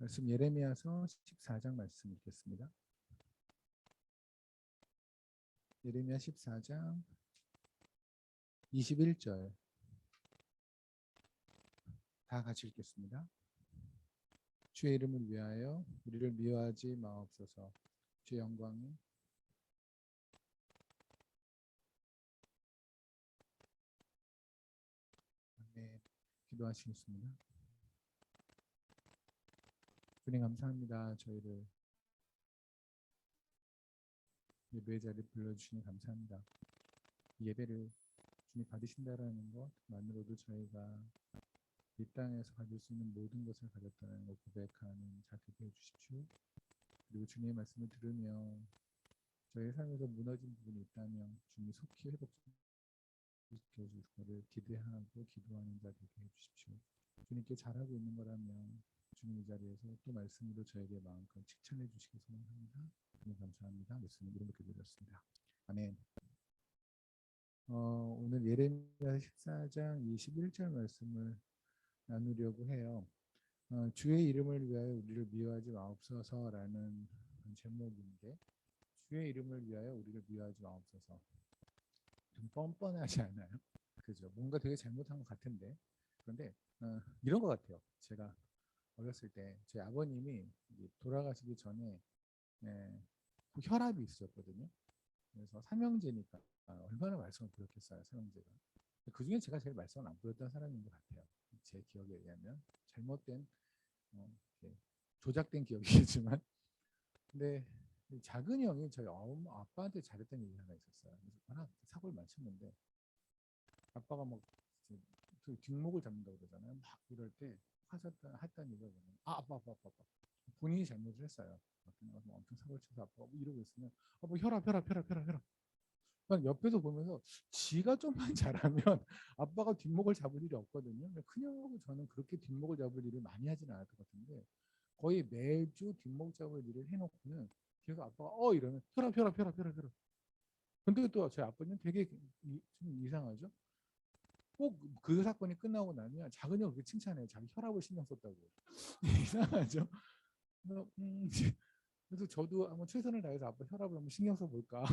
말씀 예레미야서 14장 말씀 읽겠습니다. 예레미야 14장 21절 다 같이 읽겠습니다. 주의 이름을 위하여 우리를 미워하지 마옵소서. 주의 영광이 아멘. 기도하시겠습니다. 주님 감사합니다. 저희를 예배의 자리에 불러주시니 감사합니다. 예배를 주님 받으신다라는 것만으로도 저희가 이 땅에서 가질 수 있는 모든 것을 가졌다는 걸 고백하는 자 되게 해주십시오. 그리고 주님의 말씀을 들으며 저희 삶에서 무너진 부분이 있다면 주님이 속히 회복시켜 줄 거를 기대하고 기도하는 자 되게 해주십시오. 주님께 잘하고 있는 거라면 주님 이 자리에서 또 말씀으로 저에게 마음껏 칭찬해 주시기 소망합니다. 주님 감사합니다. 말씀을 이름으로 기도드렸습니다. 아멘. 오늘 예레미야 14장 21절 말씀을 나누려고 해요. 주의 이름을 위하여 우리를 미워하지 마옵소서라는 제목인데, 주의 이름을 위하여 우리를 미워하지 마옵소서. 좀 뻔뻔하지 않아요? 그죠? 뭔가 되게 잘못한 것 같은데. 그런데 이런 것 같아요. 제가 어렸을 때 제 아버님이 돌아가시기 전에 혈압이 있었거든요. 그래서 삼형제니까 얼마나 말썽을 부렸겠어요, 삼형제가. 그 중에 제가 제일 말썽을 안 부렸던 사람인 것 같아요. 제 기억에 의하면 잘못된 조작된 기억이겠지만, 근데 작은 형이 저희 아빠한테 잘했던 얘기 하나 있었어요. 그래서 하나 사고를 많이 쳤는데 아빠가 막 뒷목을 잡는다고 그러잖아요. 막 이럴 때 했던 얘기가 뭐냐면 아빠 본인이 잘못을 했어요. 뭐 엄청 사고를 쳐서 아빠가 뭐 이러고 있으면 뭐 혈압 옆에서 보면서 지가 좀만 잘하면 아빠가 뒷목을 잡을 일이 없거든요. 큰형하고 저는 그렇게 뒷목을 잡을 일을 많이 하지는 않을 것 같은데 거의 매주 뒷목 잡을 일을 해놓고는 계속 아빠가 이러면 혈압. 근데 또 저희 아빠는 되게 좀 이상하죠. 꼭 그 사건이 끝나고 나면 작은 형 그렇게 칭찬해요. 자기 혈압을 신경 썼다고. 이상하죠. 그래서 저도 한번 최선을 다해서 아빠 혈압을 한번 신경 써볼까.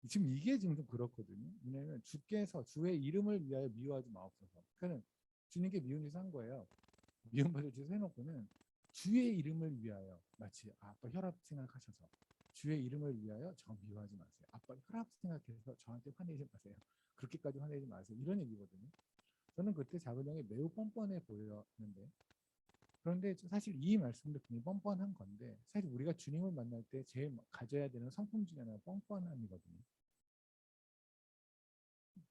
지금 이게 지금 좀 그렇거든요. 왜냐하면 주께서 주의 이름을 위하여 미워하지 마옵소서. 그러니까 주님께 미운 짓을 한 거예요. 미움받을 짓을 해놓고는 주의 이름을 위하여, 마치 아빠 혈압 생각하셔서 주의 이름을 위하여 저 미워하지 마세요. 아빠 혈압 생각해서 저한테 화내지 마세요. 그렇게까지 화내지 마세요. 이런 얘기거든요. 저는 그때 작은 형이 매우 뻔뻔해 보였는데, 그런데 사실 이 말씀도 굉장히 뻔뻔한 건데, 사실 우리가 주님을 만날 때 제일 가져야 되는 성품 중에 하나가 뻔뻔함이거든요.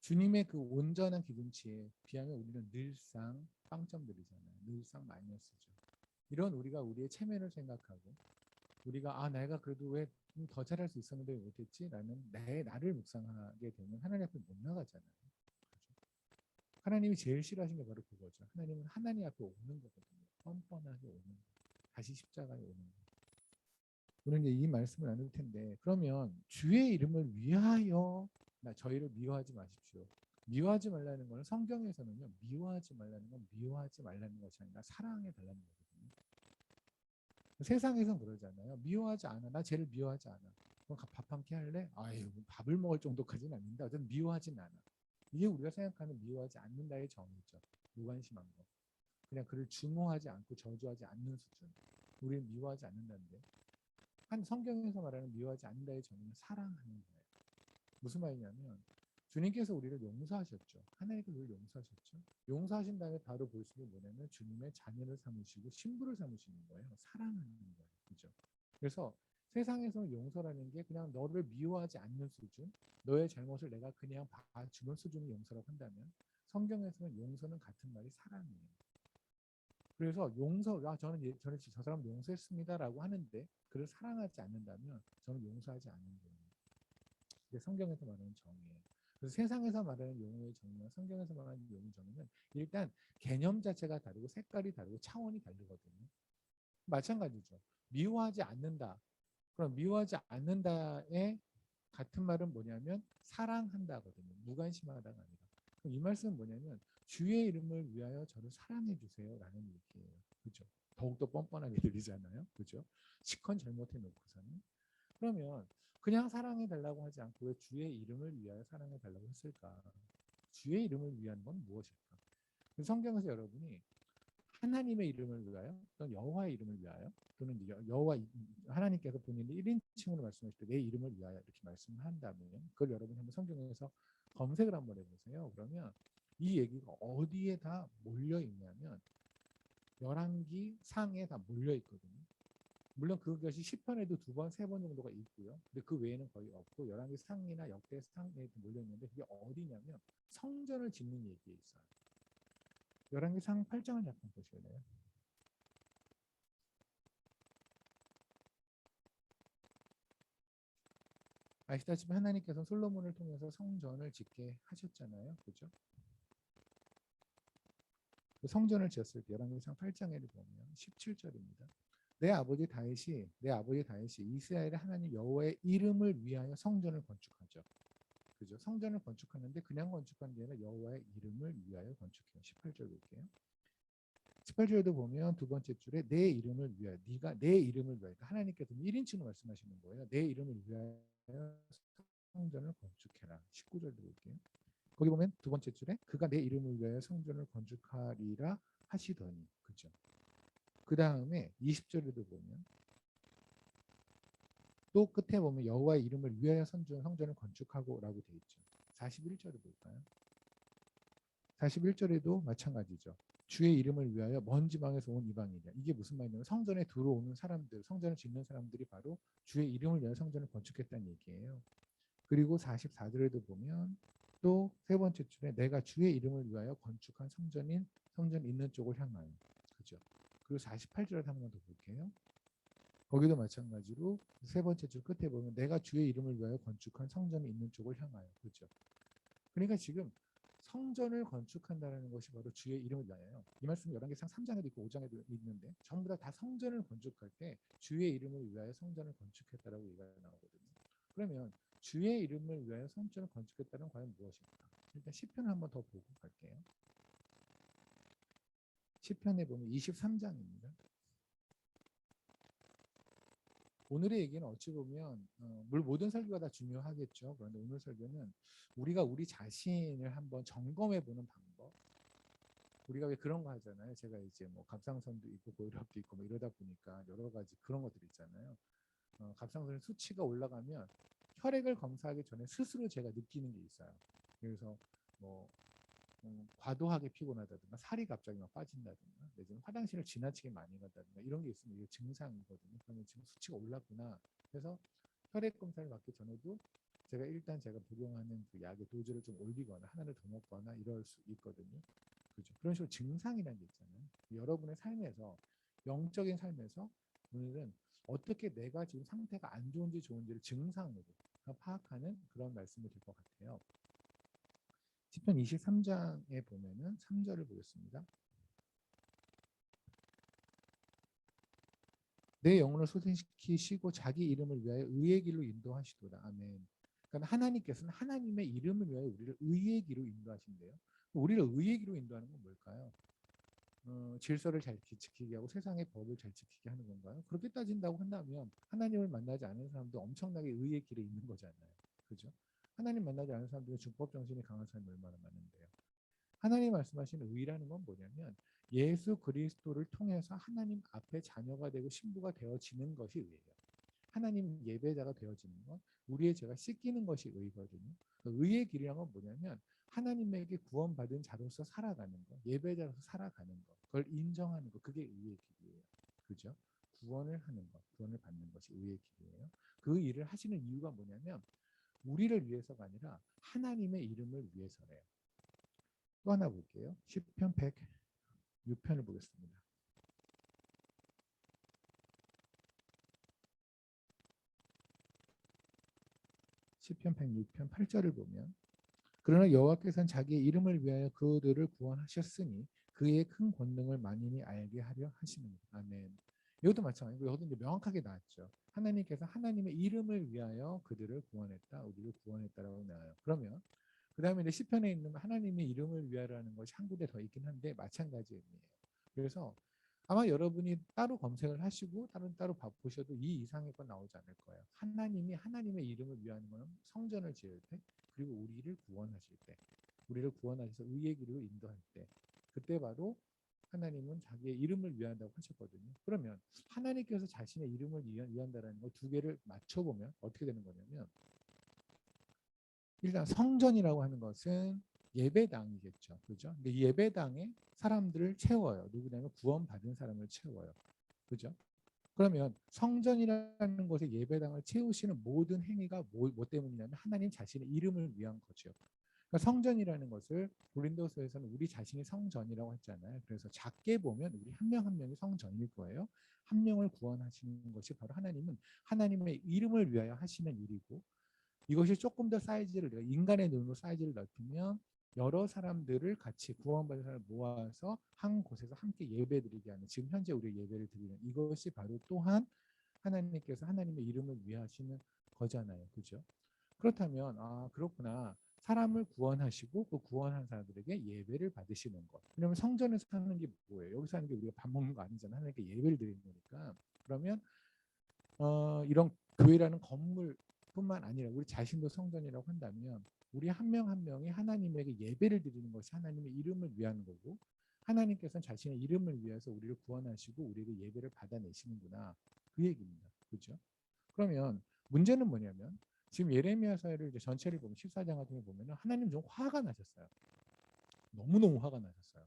주님의 그 온전한 기준치에 비하면 우리는 늘상 빵점 들이잖아요. 늘상 마이너스죠. 이런 우리가 우리의 체면을 생각하고, 우리가 내가 그래도 왜 더 잘할 수 있었는데 왜 못했지? 라는 나를 묵상하게 되면 하나님 앞에 못 나가잖아요. 그렇죠? 하나님이 제일 싫어하시는 게 바로 그거죠. 하나님은 하나님 앞에 오는 거거든요. 뻔뻔하게 오는 거. 다시 십자가에 오는 거. 오늘 이제 이 말씀을 나눌 텐데, 그러면 주의 이름을 위하여 저희를 미워하지 마십시오. 미워하지 말라는 것은 성경에서는요, 미워하지 말라는 건 미워하지 말라는 것이 아니라 사랑해 달라는 거거든요. 세상에선 그러잖아요. 미워하지 않아. 나 쟤를 미워하지 않아. 그럼 밥 한 끼 할래? 아유, 밥을 먹을 정도까지는 아닌데 어쨌든 미워하진 않아. 이게 우리가 생각하는 미워하지 않는다의 정의죠. 무관심한 거. 그냥 그를 증오하지 않고 저주하지 않는 수준. 우리는 미워하지 않는다는데, 한 성경에서 말하는 미워하지 않는다의 정의는 사랑하는 거예요. 무슨 말이냐면 주님께서 우리를 용서하셨죠. 하나님께서 우리를 용서하셨죠. 용서하신 다음에 바로 볼 수 있는 게 뭐냐면 주님의 자녀를 삼으시고 신부를 삼으시는 거예요. 사랑하는 거예요. 그죠? 그래서 세상에서 용서라는 게 그냥 너를 미워하지 않는 수준, 너의 잘못을 내가 그냥 봐주는 수준의 용서라고 한다면, 성경에서는 용서는 같은 말이 사랑이에요. 그래서 저는 저 사람 용서했습니다라고 하는데 그를 사랑하지 않는다면 저는 용서하지 않는 거예요. 이게 성경에서 말하는 정의예요. 그래서 세상에서 말하는 용어의 정의와 성경에서 말하는 용어의 정의는 일단 개념 자체가 다르고 색깔이 다르고 차원이 다르거든요. 마찬가지죠. 미워하지 않는다. 그럼 미워하지 않는다의 같은 말은 뭐냐면 사랑한다거든요. 무관심하다가 아니라. 그럼 이 말씀은 뭐냐면 주의 이름을 위하여 저를 사랑해 주세요라는 얘기예요. 그렇죠? 더욱더 뻔뻔하게 들리잖아요. 그죠? 시컨 잘못해 놓고서는. 그러면 그냥 사랑해 달라고 하지 않고 왜 주의 이름을 위하여 사랑해 달라고 했을까? 주의 이름을 위한 건 무엇일까? 성경에서 여러분이 하나님의 이름을 위하여 또는 여호와의 이름을 위하여 또는 여호와 하나님께서 본인이 1인칭으로 말씀하실 때 내 이름을 위하여 이렇게 말씀을 한다면 그걸 여러분이 한번 성경에서 검색을 한번 해보세요. 그러면 이 얘기가 어디에 다 몰려 있냐면 열왕기 상에 다 몰려 있거든요. 물론 그것이 시편에도 2번, 3번 정도가 있고요. 근데 그 외에는 거의 없고 열왕기 상이나 역대 상에 몰려 있는데 그게 어디냐면 성전을 짓는 얘기에 있어요. 열왕기 상 8장을 잠깐 보실래요? 아시다시피 하나님께서 솔로몬을 통해서 성전을 짓게 하셨잖아요. 그죠? 그 성전을 지었을 때 열왕기상 8장에를 보면 17절입니다. 내 아버지 다윗이 이스라엘의 하나님 여호와의 이름을 위하여 성전을 건축하죠. 그죠? 성전을 건축하는데 그냥 건축한 게 아니라 여호와의 이름을 위하여 건축해요. 18절 볼게요. 18절도 보면 두 번째 줄에 내 이름을 위하여 네가 내 이름을 위하여 하나님께서 1인칭으로 말씀하시는 거예요. 내 이름을 위하여 성전을 건축해라. 19절도 볼게요. 거기 보면 두 번째 줄에 그가 내 이름을 위하여 성전을 건축하리라 하시더니 그죠? 그 다음에 20절에도 보면 또 끝에 보면 여호와의 이름을 위하여 성전을 건축하고라고 되어 있죠. 41절을 볼까요? 41절에도 마찬가지죠. 주의 이름을 위하여 먼 지방에서 온 이방인이야. 이게 무슨 말이냐면 성전에 들어오는 사람들, 성전을 짓는 사람들이 바로 주의 이름을 위하여 성전을 건축했다는 얘기예요. 그리고 44절에도 보면 또 세 번째 줄에 내가 주의 이름을 위하여 건축한 성전 있는 쪽을 향하여. 그죠? 그리고 48절에 한 번 더 볼게요. 거기도 마찬가지로 세 번째 줄 끝에 보면 내가 주의 이름을 위하여 건축한 성전이 있는 쪽을 향하여. 그죠? 그러니까 지금 성전을 건축한다는 것이 바로 주의 이름을 위하여요. 이 말씀은 열왕기상 3장에도 있고 5장에도 있는데 전부 다 성전을 건축할 때 주의 이름을 위하여 성전을 건축했다라고 얘기가 나오거든요. 그러면 주의 이름을 위하여 성전을 건축했다는 과연 무엇일까? 일단 시편을 한번 더 보고 갈게요. 시편에 보면 23장입니다. 오늘의 얘기는 어찌 보면 모든 설교가 다 중요하겠죠. 그런데 오늘 설교는 우리가 우리 자신을 한번 점검해보는 방법. 우리가 왜 그런 거 하잖아요. 제가 이제 뭐 갑상선도 있고 고혈압도 있고 뭐 이러다 보니까 여러 가지 그런 것들 있잖아요. 갑상선 수치가 올라가면 혈액을 검사하기 전에 스스로 제가 느끼는 게 있어요. 그래서 뭐 과도하게 피곤하다든가 살이 갑자기 막 빠진다든가 내지는 화장실을 지나치게 많이 간다든가 이런 게 있으면 이게 증상이거든요. 그러면 지금 수치가 올랐구나. 그래서 혈액 검사를 받기 전에도 제가 복용하는 그 약의 도즈를 좀 올리거나 하나를 더 먹거나 이럴 수 있거든요. 그렇죠. 그런 식으로 증상이라는 게 있잖아요. 여러분의 삶에서 영적인 삶에서 오늘은 어떻게 내가 지금 상태가 안 좋은지 좋은지를 증상으로 파악하는 그런 말씀이 될 것 같아요. 시편 23장에 보면은 3절을 보겠습니다. 내 영혼을 소생시키시고 자기 이름을 위하여 의의 길로 인도하시도다. 아멘. 그러니까 하나님께서는 하나님의 이름을 위하여 우리를 의의 길로 인도하신대요. 우리를 의의 길로 인도하는 건 뭘까요? 질서를 잘 지키게 하고 세상의 법을 잘 지키게 하는 건가요? 그렇게 따진다고 한다면 하나님을 만나지 않은 사람도 엄청나게 의의 길에 있는 거잖아요. 그죠? 하나님 만나지 않은 사람들은 중법 정신이 강한 사람이 얼마나 많은데요. 하나님 말씀하시는 의라는 건 뭐냐면 예수 그리스도를 통해서 하나님 앞에 자녀가 되고 신부가 되어지는 것이 의예요. 하나님 예배자가 되어지는 건 우리의 죄가 씻기는 것이 의거든요. 의의 길이란 건 뭐냐면 하나님에게 구원받은 자로서 살아가는 것, 예배자로서 살아가는 것, 그걸 인정하는 것, 그게 의의 길이에요. 그죠? 구원을 하는 것, 구원을 받는 것이 의의 길이에요. 그 일을 하시는 이유가 뭐냐면 우리를 위해서가 아니라 하나님의 이름을 위해서래요. 또 하나 볼게요. 시편 106편을 보겠습니다. 시편 106편 8절을 보면 그러나 여호와께서는 자기의 이름을 위하여 그들을 구원하셨으니 그의 큰 권능을 만인이 알게 하려 하시느니라. 아멘. 이것도 마찬가지고 여기도 이제 명확하게 나왔죠. 하나님께서 하나님의 이름을 위하여 그들을 구원했다. 우리를 구원했다라고 나와요. 그러면 그 다음에 이제 시편에 있는 하나님의 이름을 위하여라는 것이 한 군데 더 있긴 한데 마찬가지 의미예요. 그래서 아마 여러분이 따로 검색을 하시고 따로 보셔도 이 이상의 건 나오지 않을 거예요. 하나님이 하나님의 이름을 위하는 거는 성전을 지을 때, 그리고 우리를 구원하실 때, 우리를 구원하셔서 의의 길로 인도할 때, 그때 바로 하나님은 자기의 이름을 위한다고 하셨거든요. 그러면 하나님께서 자신의 이름을 위한다라는 거 두 개를 맞춰보면 어떻게 되는 거냐면, 일단 성전이라고 하는 것은 예배당이겠죠. 그죠? 근데 이 예배당에 사람들을 채워요. 누구냐면 구원받은 사람을 채워요. 그죠? 그러면 성전이라는 곳에 예배당을 채우시는 모든 행위가 뭐 때문이냐면 하나님 자신의 이름을 위한 거죠. 그러니까 성전이라는 것을 고린도서에서는 우리 자신이 성전이라고 했잖아요. 그래서 작게 보면 우리 한 명 한 명이 성전일 거예요. 한 명을 구원하시는 것이 바로 하나님은 하나님의 이름을 위하여 하시는 일이고, 이것이 조금 더 사이즈를, 내가 인간의 눈으로 사이즈를 넓히면 여러 사람들을 같이 구원받은 사람을 모아서 한 곳에서 함께 예배드리게 하는, 지금 현재 우리 예배를 드리는 이것이 바로 또한 하나님께서 하나님의 이름을 위하시는 거잖아요. 그죠? 그렇다면 그렇구나. 사람을 구원하시고 그 구원한 사람들에게 예배를 받으시는 것. 왜냐하면 성전에서 하는 게 뭐예요? 여기서 하는 게 우리가 밥 먹는 거 아니잖아요. 하나님께 예배를 드리는 거니까. 그러면 이런 교회라는 건물뿐만 아니라 우리 자신도 성전이라고 한다면 우리 한 명 한 명이 하나님에게 예배를 드리는 것이 하나님의 이름을 위한 거고, 하나님께서는 자신의 이름을 위해서 우리를 구원하시고 우리에게 예배를 받아내시는구나, 그 얘기입니다. 그렇죠? 그러면 문제는 뭐냐면 지금 예레미야서를 이제 전체를 보면 14장 같은 거 보면 하나님 좀 화가 나셨어요. 너무너무 화가 나셨어요.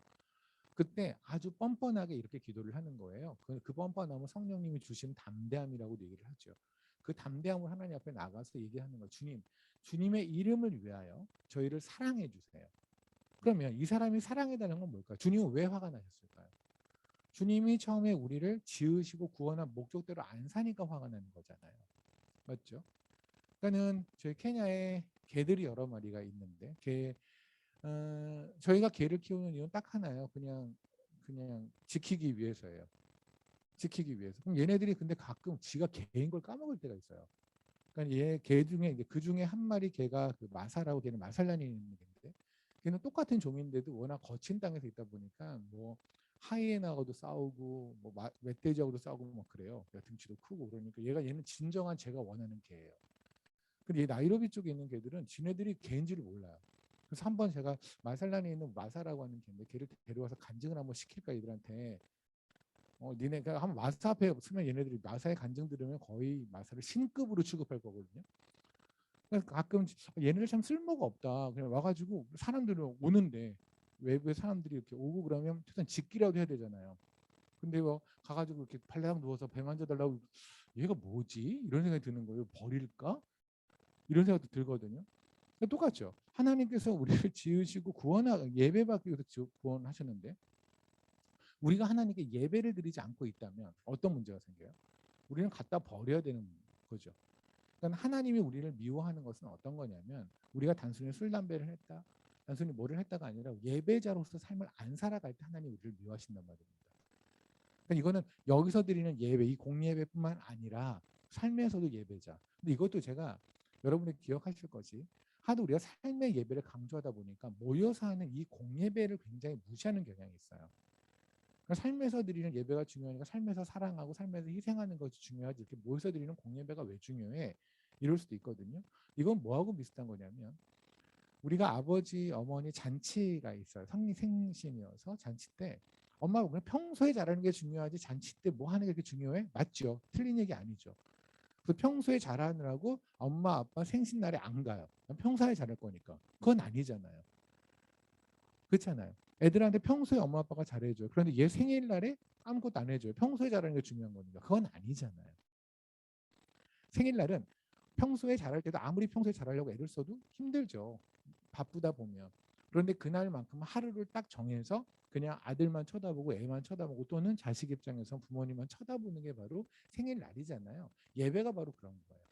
그때 아주 뻔뻔하게 이렇게 기도를 하는 거예요. 그 뻔뻔함은 성령님이 주신 담대함이라고 얘기를 하죠. 그 담대함을 하나님 앞에 나가서 얘기하는 거예요. 주님, 주님의 이름을 위하여 저희를 사랑해 주세요. 그러면 이 사람이 사랑해달라는 건 뭘까요? 주님은 왜 화가 나셨을까요? 주님이 처음에 우리를 지으시고 구원한 목적대로 안 사니까 화가 나는 거잖아요. 맞죠? 그러니까는 저희 케냐에 개들이 여러 마리가 있는데 저희가 개를 키우는 이유는 딱 하나예요. 그냥 지키기 위해서예요. 지키기 위해서. 그럼 얘네들이 근데 가끔 지가 개인 걸 까먹을 때가 있어요. 그러니까 얘 개 중에 그 중에 한 마리 개가 그 마사라고, 걔는 마살란이 있는 개인데, 걔는 똑같은 종인데도 워낙 거친 땅에서 있다 보니까 뭐 하이에나하고도 싸우고 뭐 멧돼지하고도 싸우고 막 그래요. 등치도 크고 그러니까 얘는 진정한 제가 원하는 개예요. 근데 이 나이로비 쪽에 있는 개들은 지네들이 개인지를 몰라요. 그래서 한번 제가 마살란에 있는 마사라고 하는 개인데 걔를 데려와서 간증을 한번 시킬까 얘들한테. 니네가 한번 마사 앞에 쓰면 얘네들이 마사의 간증 들으면 거의 마사를 신급으로 취급할 거거든요. 그래서 가끔 얘네들 참 쓸모가 없다. 그냥 와가지고 사람들은 오는데 외부의 사람들이 이렇게 오고 그러면 최소한 짓기라도 해야 되잖아요. 근데 뭐 가가지고 이렇게 발레당 누워서 배 만져달라고, 얘가 뭐지? 이런 생각이 드는 거예요. 버릴까? 이런 생각도 들거든요. 똑같죠. 하나님께서 우리를 지으시고 예배받기 위해서 구원하셨는데 우리가 하나님께 예배를 드리지 않고 있다면 어떤 문제가 생겨요? 우리는 갖다 버려야 되는 거죠. 그러니까 하나님이 우리를 미워하는 것은 어떤 거냐면 우리가 단순히 술 담배를 했다, 단순히 뭐를 했다가 아니라 예배자로서 삶을 안 살아갈 때 하나님이 우리를 미워하신단 말입니다. 그러니까 이거는 여기서 드리는 예배, 이 공예배뿐만 아니라 삶에서도 예배자. 근데 이것도 제가 여러분이 기억하실 것이, 하도 우리가 삶의 예배를 강조하다 보니까 모여서 하는 이 공예배를 굉장히 무시하는 경향이 있어요. 그러니까 삶에서 드리는 예배가 중요하니까 삶에서 사랑하고 삶에서 희생하는 것이 중요하지, 이렇게 모여서 드리는 공예배가 왜 중요해? 이럴 수도 있거든요. 이건 뭐하고 비슷한 거냐면 우리가 아버지 어머니 잔치가 있어요. 생신이어서 잔치 때 엄마가 그냥 평소에 잘하는 게 중요하지 잔치 때 뭐 하는 게 그렇게 중요해? 맞죠? 틀린 얘기 아니죠. 그래서 평소에 잘하느라고 엄마 아빠 생신날에 안 가요. 평소에 잘할 거니까. 그건 아니잖아요. 그렇잖아요. 애들한테 평소에 엄마 아빠가 잘해줘요. 그런데 얘 생일날에 아무것도 안 해줘요. 평소에 잘하는 게 중요한 거니까. 그건 아니잖아요. 생일날은 평소에 잘할 때도 아무리 평소에 잘하려고 애를 써도 힘들죠. 바쁘다 보면. 그런데 그날만큼 하루를 딱 정해서 그냥 아들만 쳐다보고 애만 쳐다보고 또는 자식 입장에서 부모님만 쳐다보는 게 바로 생일날이잖아요. 예배가 바로 그런 거예요.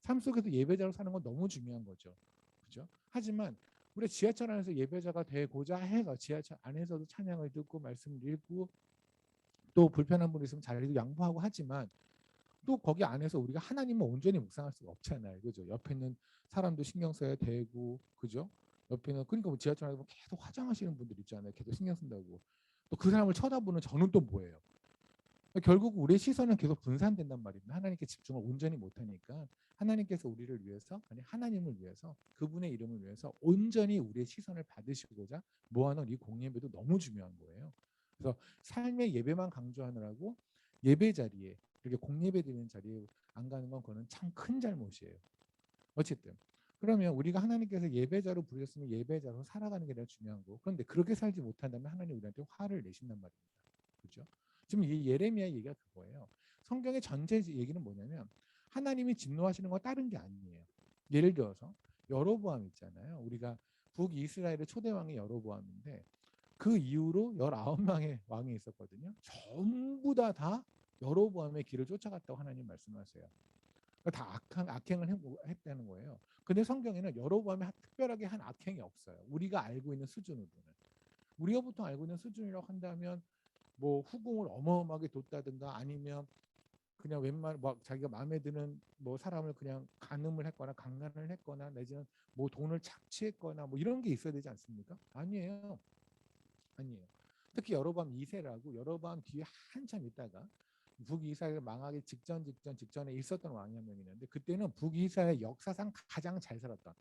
삶 속에서 예배자로 사는 건 너무 중요한 거죠. 그죠? 하지만 우리 지하철 안에서 예배자가 되고자 해서 지하철 안에서도 찬양을 듣고 말씀을 읽고 또 불편한 분 있으면 자리도 양보하고 하지만 또 거기 안에서 우리가 하나님을 온전히 묵상할 수가 없잖아요. 그죠? 옆에 있는 사람도 신경 써야 되고, 그죠? 옆에는, 그러니까 뭐 지하철 안에서 계속 화장하시는 분들 있잖아요. 계속 신경 쓴다고. 또 그 사람을 쳐다보는 저는 또 뭐예요? 결국 우리의 시선은 계속 분산된단 말입니다. 하나님께 집중을 온전히 못하니까 하나님께서 우리를 위해서, 아니 하나님을 위해서, 그분의 이름을 위해서 온전히 우리의 시선을 받으시고자 모아놓은 이 공예배도 너무 중요한 거예요. 그래서 삶의 예배만 강조하느라고 예배 자리에, 이렇게 공예배 드리는 자리에 안 가는 건 그거는 참 큰 잘못이에요. 어쨌든 그러면 우리가 하나님께서 예배자로 부르셨으면 예배자로 살아가는 게 내가 중요한 거고, 그런데 그렇게 살지 못한다면 하나님 우리한테 화를 내신단 말입니다. 그렇죠? 지금 이 예레미야 얘기가 그거예요. 성경의 전체 얘기는 뭐냐면 하나님이 진노하시는 건 다른 게 아니에요. 예를 들어서 여로보암 있잖아요. 우리가 북이스라엘의 초대 왕이 여로보암인데 그 이후로 19명의 왕이 있었거든요. 전부 다 여로보암의 길을 쫓아갔다고 하나님 말씀하세요. 다 악행을 했다는 거예요. 근데 성경에는 여로보암이 특별하게 한 악행이 없어요. 우리가 알고 있는 수준으로는. 우리가 보통 알고 있는 수준이라고 한다면 뭐 후궁을 어마어마하게 뒀다든가, 아니면 그냥 웬만 막 자기가 마음에 드는 뭐 사람을 그냥 간음을 했거나 강간을 했거나, 내지는 뭐 돈을 착취했거나 뭐 이런 게 있어야 되지 않습니까? 아니에요. 아니에요. 특히 여로보암 2세라고 여로보암 뒤에 한참 있다가 북이스라엘 망하기 직전에 있었던 왕이 한 명 있는데, 그때는 북이스라엘 역사상 가장 잘 살았던,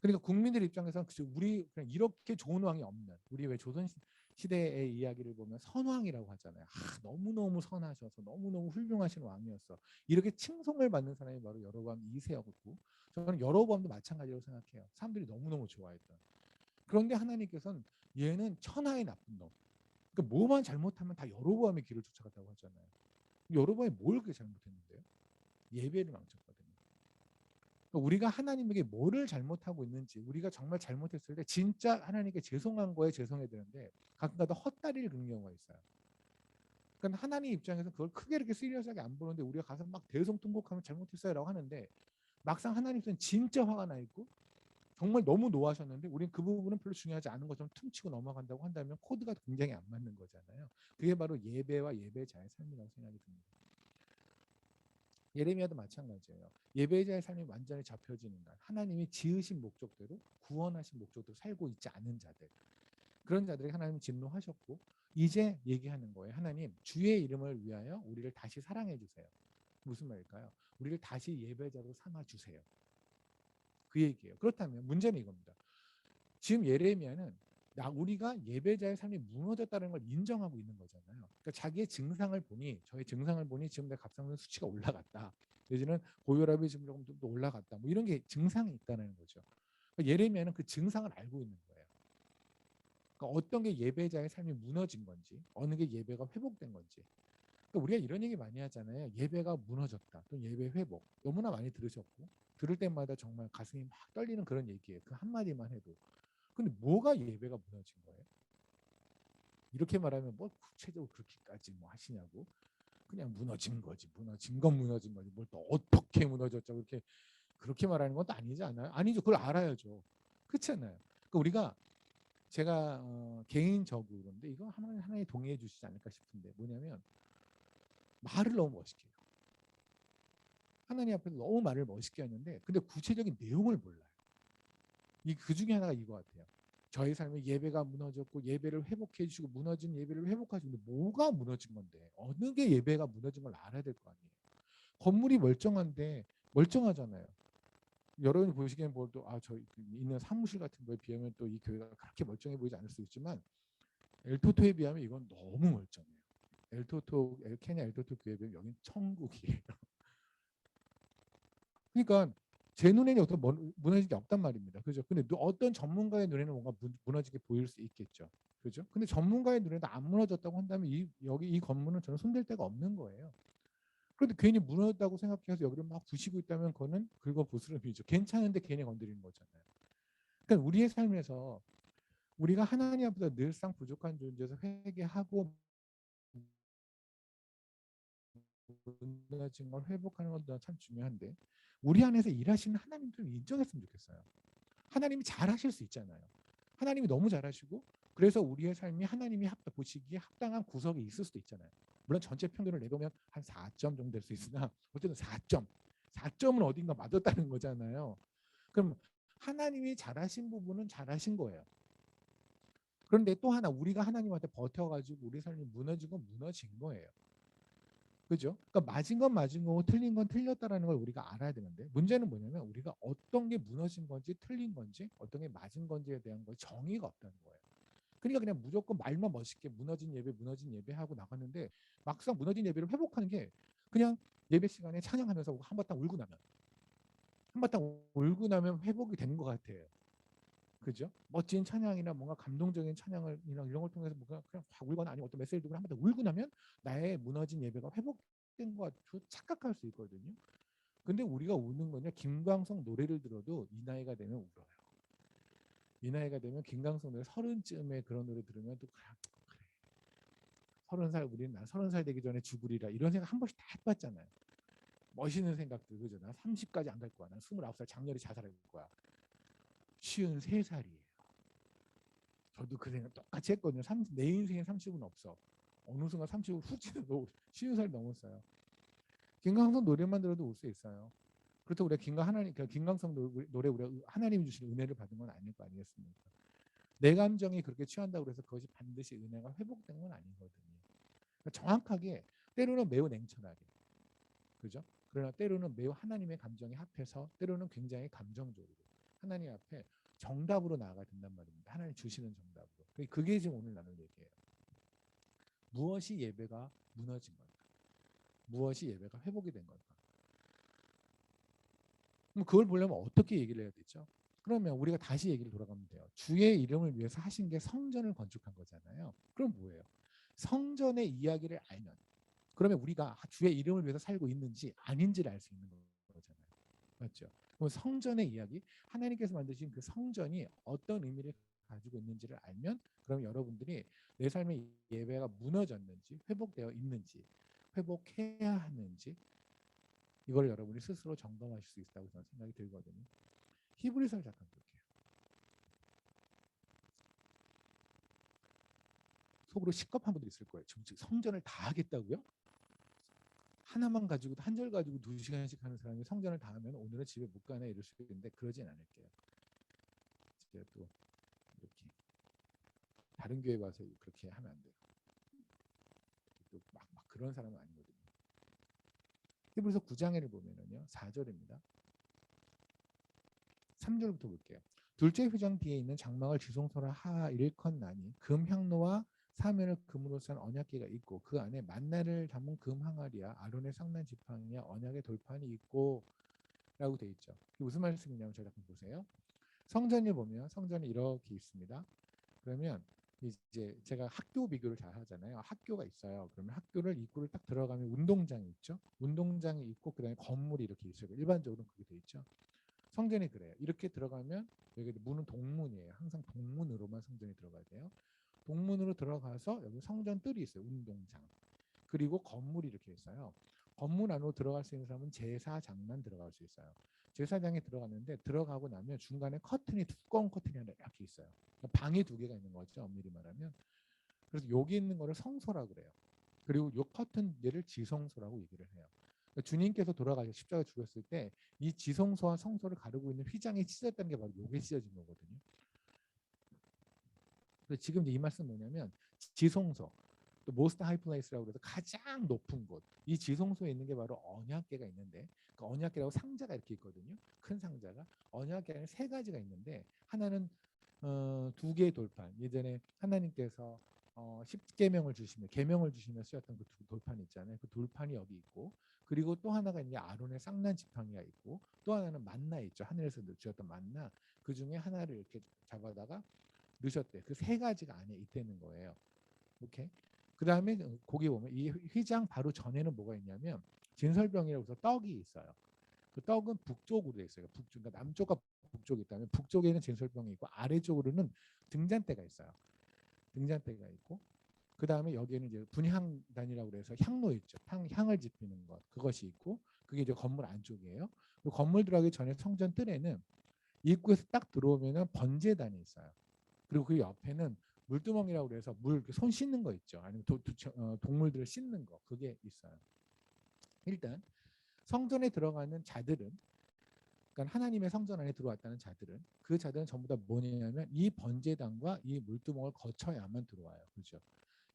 그러니까 국민들 입장에서는 우리 그냥 이렇게 좋은 왕이 없는, 우리 왜 조선 시대의 이야기를 보면 선왕이라고 하잖아요. 너무너무 선하셔서 너무너무 훌륭하신 왕이었어. 이렇게 칭송을 받는 사람이 바로 여로보암 2세였고, 저는 여로보암도 마찬가지라고 생각해요. 사람들이 너무너무 좋아했던. 그런데 하나님께서는 얘는 천하의 나쁜 놈. 그러니까 뭐만 잘못하면 다 여로보암의 길을 쫓아갔다고 하잖아요. 여로보암이 뭘 그렇게 잘못했는데요? 예배를 망쳤거든요. 우리가 하나님에게 뭐를 잘못하고 있는지, 우리가 정말 잘못했을 때 진짜 하나님께 죄송한 거에 죄송해야 되는데 가끔가다 헛다리를 긁는 경우가 있어요. 그러니까 하나님 입장에서 그걸 크게 이렇게 시리어스하게 안 보는데 우리가 가서 막 대성통곡하면 잘못했어요라고 하는데, 막상 하나님께서는 진짜 화가 나 있고 정말 너무 노하셨는데 우리는 그 부분은 별로 중요하지 않은 것처럼 퉁치고 넘어간다고 한다면 코드가 굉장히 안 맞는 거잖아요. 그게 바로 예배와 예배자의 삶이라고 생각이 듭니다. 예레미야도 마찬가지예요. 예배자의 삶이 완전히 잡혀지는 날, 하나님이 지으신 목적대로, 구원하신 목적대로 살고 있지 않은 자들, 그런 자들에게 하나님이 진노하셨고 이제 얘기하는 거예요. 하나님, 주의 이름을 위하여 우리를 다시 사랑해 주세요. 무슨 말일까요? 우리를 다시 예배자로 삼아 주세요. 그 얘기예요. 그렇다면 문제는 이겁니다. 지금 예레미야는 우리가 예배자의 삶이 무너졌다는 걸 인정하고 있는 거잖아요. 그러니까 자기의 증상을 보니, 저의 증상을 보니 지금 내 갑상선 수치가 올라갔다, 내지는 고혈압이 지금 조금 더 올라갔다, 뭐 이런 게 증상이 있다는 거죠. 그러니까 예레미야는 그 증상을 알고 있는 거예요. 그러니까 어떤 게 예배자의 삶이 무너진 건지, 어느 게 예배가 회복된 건지. 그러니까 우리가 이런 얘기 많이 하잖아요. 예배가 무너졌다, 또는 예배 회복. 너무나 많이 들으셨고 들을 때마다 정말 가슴이 막 떨리는 그런 얘기예요. 그 한마디만 해도. 근데 뭐가 예배가 무너진 거예요? 이렇게 말하면 뭐 구체적으로 그렇게까지 뭐 하시냐고. 그냥 무너진 거지. 무너진 건 무너진 거지. 뭘 또 어떻게 무너졌죠? 그렇게 말하는 것도 아니지 않아요? 아니죠. 그걸 알아야죠. 그렇잖아요. 그러니까 우리가, 제가 개인적으로, 근데 이거 하나님 동의해 주시지 않을까 싶은데, 뭐냐면 말을 너무 멋있게 해요. 하나님 앞에서 너무 말을 멋있게 하는데 근데 구체적인 내용을 몰라요. 그 중에 하나가 이거 같아요. 저희 삶의 예배가 무너졌고 예배를 회복해 주시고 무너진 예배를 회복하시고, 뭐가 무너진 건데, 어느 게 예배가 무너진 걸 알아야 될 거 아니에요. 건물이 멀쩡한데, 멀쩡하잖아요. 여러분이 보시기엔 뭐또 저희 있는 사무실 같은 거에 비하면 또 이 교회가 그렇게 멀쩡해 보이지 않을 수 있지만 엘토토에 비하면 이건 너무 멀쩡해요. 케냐 엘토토 교회에 비하면 여긴 천국이에요. 그러니까 제 눈에는 어떤 무너진 게 없단 말입니다. 그죠? 근데 어떤 전문가의 눈에는 뭔가 무너지게 보일 수 있겠죠. 그죠? 근데 전문가의 눈에도 안 무너졌다고 한다면 여기 이 건물은 저는 손댈 데가 없는 거예요. 그런데 괜히 무너졌다고 생각해서 여기를 막 부시고 있다면 그거는 긁어부스럼이죠. 괜찮은데 괜히 건드리는 거잖아요. 그러니까 우리의 삶에서 우리가 하나님 앞에서 늘상 부족한 존재에서 회개하고 무너진 걸 회복하는 것도 참 중요한데, 우리 안에서 일하시는 하나님 좀 인정했으면 좋겠어요. 하나님이 잘하실 수 있잖아요. 하나님이 너무 잘하시고 그래서 우리의 삶이 하나님이 보시기에 합당한 구석이 있을 수도 있잖아요. 물론 전체 평균을 내보면 한 4점 정도 될 수 있으나 어쨌든 4점은 어딘가 맞았다는 거잖아요. 그럼 하나님이 잘하신 부분은 잘하신 거예요. 그런데 또 하나 우리가 하나님한테 버텨가지고 우리 삶이 무너진 건 무너진 거예요. 그죠? 그러니까 맞은 거고 틀린 건 틀렸다라는 걸 우리가 알아야 되는데 문제는 뭐냐면 우리가 어떤 게 무너진 건지 틀린 건지 어떤 게 맞은 건지에 대한 거 정의가 없다는 거예요. 그러니까 그냥 무조건 말만 멋있게 무너진 예배 하고 나갔는데 막상 무너진 예배를 회복하는 게 그냥 예배 시간에 찬양하면서 한바탕 울고 나면 회복이 되는 것 같아요. 그죠? 멋진 찬양이나 뭔가 감동적인 찬양을 이런 걸 통해서 뭔가 그냥 확 울거나 아니면 어떤 메시지를 듣고 한번 더 울고 나면 나의 무너진 예배가 회복된 것 같고 착각할 수 있거든요. 근데 우리가 우는 건요. 김광석 노래를 들어도 이 나이가 되면 울어요. 이 나이가 되면 김광석 노래 30쯤에 그런 노래 들으면 또 그래. 30살 우리는 난 30살 되기 전에 죽으리라 이런 생각 한 번씩 다 해봤잖아요. 멋있는 생각들 그죠? 난 30까지 안 갈 거야. 난 29살 장렬히 자살할 거야. 53살이에요. 저도 그 생각 똑같이 했거든요. 내 인생에 30은 없어. 어느 순간 30을 훅 지나도 50살 넘었어요. 김광석 노래만 들어도 울 수 있어요. 그렇다고 우리가 김광석 노래 우리가 하나님이 주신 은혜를 받은 건 아닐 거 아니겠습니까? 내 감정이 그렇게 취한다고 해서 그것이 반드시 은혜가 회복된 건 아니거든요. 그러니까 정확하게 때로는 매우 냉철하게 그죠? 그러나 때로는 매우 하나님의 감정에 합해서 때로는 굉장히 감정적으로 하나님 앞에 정답으로 나아가야 된단 말입니다. 하나님 주시는 정답으로. 그게 지금 오늘 나눌 얘기예요. 무엇이 예배가 무너진 걸까? 무엇이 예배가 회복이 된 걸까? 그럼 그걸 보려면 어떻게 얘기를 해야 되죠? 그러면 우리가 다시 얘기를 돌아가면 돼요. 주의 이름을 위해서 하신 게 성전을 건축한 거잖아요. 그럼 뭐예요? 성전의 이야기를 알면 그러면 우리가 주의 이름을 위해서 살고 있는지 아닌지를 알 수 있는 거잖아요. 맞죠? 그럼 성전의 이야기, 하나님께서 만드신 그 성전이 어떤 의미를 가지고 있는지를 알면 그럼 여러분들이 내 삶의 예배가 무너졌는지 회복되어 있는지 회복해야 하는지 이걸 여러분이 스스로 점검하실 수 있다고 저는 생각이 들거든요. 히브리서를 잠깐 볼게요. 속으로 시겁한 분들 있을 거예요. 지금 성전을 다 하겠다고요? 하나만 가지고도 한 절 가지고 2시간씩 하는 사람이 성전을 다 하면 오늘은 집에 못 가네 이럴 수 있는데 그러진 않을게요. 제가 또 이렇게 다른 교회 가서 그렇게 하면 안 돼요. 또 막 그런 사람은 아니거든요. 히브리서 9장에를 보면은요. 4절입니다. 3절부터 볼게요. 둘째 휘장 뒤에 있는 장막을 지성소라 하 일컫나니 금 향로와 사면을 금으로 싼 언약궤가 있고 그 안에 만나를 담은 금 항아리야 아론의 상난 지팡이야 언약의 돌판이 있고 라고 돼 있죠. 이게 무슨 말씀이냐면 저희 한번 보세요. 성전을 보면 성전이 이렇게 있습니다. 그러면 이제 제가 학교 비교를 잘 하잖아요. 학교가 있어요. 그러면 학교를 입구를 딱 들어가면 운동장이 있죠. 운동장이 있고 그다음에 건물이 이렇게 있어요. 일반적으로 그게 돼 있죠. 성전이 그래요. 이렇게 들어가면 여기 문은 동문이에요. 항상 동문으로만 성전이 들어가야 돼요. 동문으로 들어가서 여기 성전 뜰이 있어요. 운동장. 그리고 건물이 이렇게 있어요. 건물 안으로 들어갈 수 있는 사람은 제사장만 들어갈 수 있어요. 제사장이 들어갔는데 들어가고 나면 중간에 커튼이 두꺼운 커튼이 하나 이렇게 있어요. 방이 두 개가 있는 거죠. 엄밀히 말하면. 그래서 여기 있는 거를 성소라고 그래요. 그리고 요 커튼 얘를 지성소라고 얘기를 해요. 그러니까 주님께서 돌아가셔 십자가 죽었을 때 이 지성소와 성소를 가르고 있는 휘장이 찢어졌다는 게 바로 요게 찢어진 거거든요. 그래서 지금 이 말씀 뭐냐면 지성소 또 모스트 하이 플레이스라고 그래서 가장 높은 곳. 이 지성소에 있는 게 바로 언약궤가 있는데 그 언약궤라고 상자가 이렇게 있거든요. 큰 상자가 언약궤는 세 가지가 있는데 하나는 두 개의 돌판. 예전에 하나님께서 십계명을 주시면 계명을 주시면 쓰였던 그 돌판 있잖아요. 그 돌판이 여기 있고 그리고 또 하나가 이제 아론의 쌍난 지팡이가 있고 또 하나는 만나 있죠. 하늘에서 주셨던 만나 그 중에 하나를 이렇게 잡아다가 넣으셨대. 그 세 가지가 안에 있다는 거예요. 오케이. 그 다음에 거기 보면 이 휘장 바로 전에는 뭐가 있냐면 진설병이라고 해서 떡이 있어요. 그 떡은 북쪽으로 돼 있어요. 북쪽, 그러니까 남쪽과 북쪽이 있다면 북쪽에는 진설병이 있고 아래쪽으로는 등잔대가 있어요. 등잔대가 있고 그 다음에 여기에는 이제 분향단이라고 해서 향로 있죠. 향을 지피는 것 그것이 있고 그게 이제 건물 안쪽이에요. 그 건물 들어가기 전에 성전 뜰에는 입구에서 딱 들어오면은 번제단이 있어요. 그리고 그 옆에는 물두멍이라고 해서 물 손 씻는 거 있죠. 아니면 동물들을 씻는 거 그게 있어요. 일단 성전에 들어가는 자들은 그러니까 하나님의 성전 안에 들어왔다는 자들은 그 자들은 전부 다 뭐냐면 이 번제단과 이 물두멍을 거쳐야만 들어와요. 그렇죠?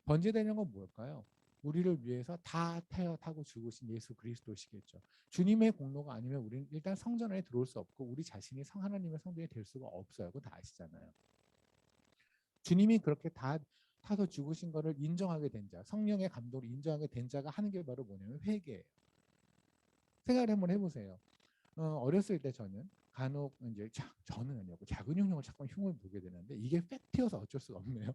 번제되는 건 뭘까요? 우리를 위해서 다 타고 죽으신 예수 그리스도시겠죠. 주님의 공로가 아니면 우리는 일단 성전 안에 들어올 수 없고 우리 자신이 하나님의 성전이 될 수가 없어요. 그거 다 아시잖아요. 주님이 그렇게 다 타서 죽으신 것을 인정하게 된 자, 성령의 감동을 인정하게 된 자가 하는 게 바로 뭐냐면 회개예요. 생각을 한번 해보세요. 어렸을 때 저는 간혹 이제 저는 아니었고 작은 형을 자꾸 흉을 보게 되는데 이게 팩트여서 어쩔 수가 없네요.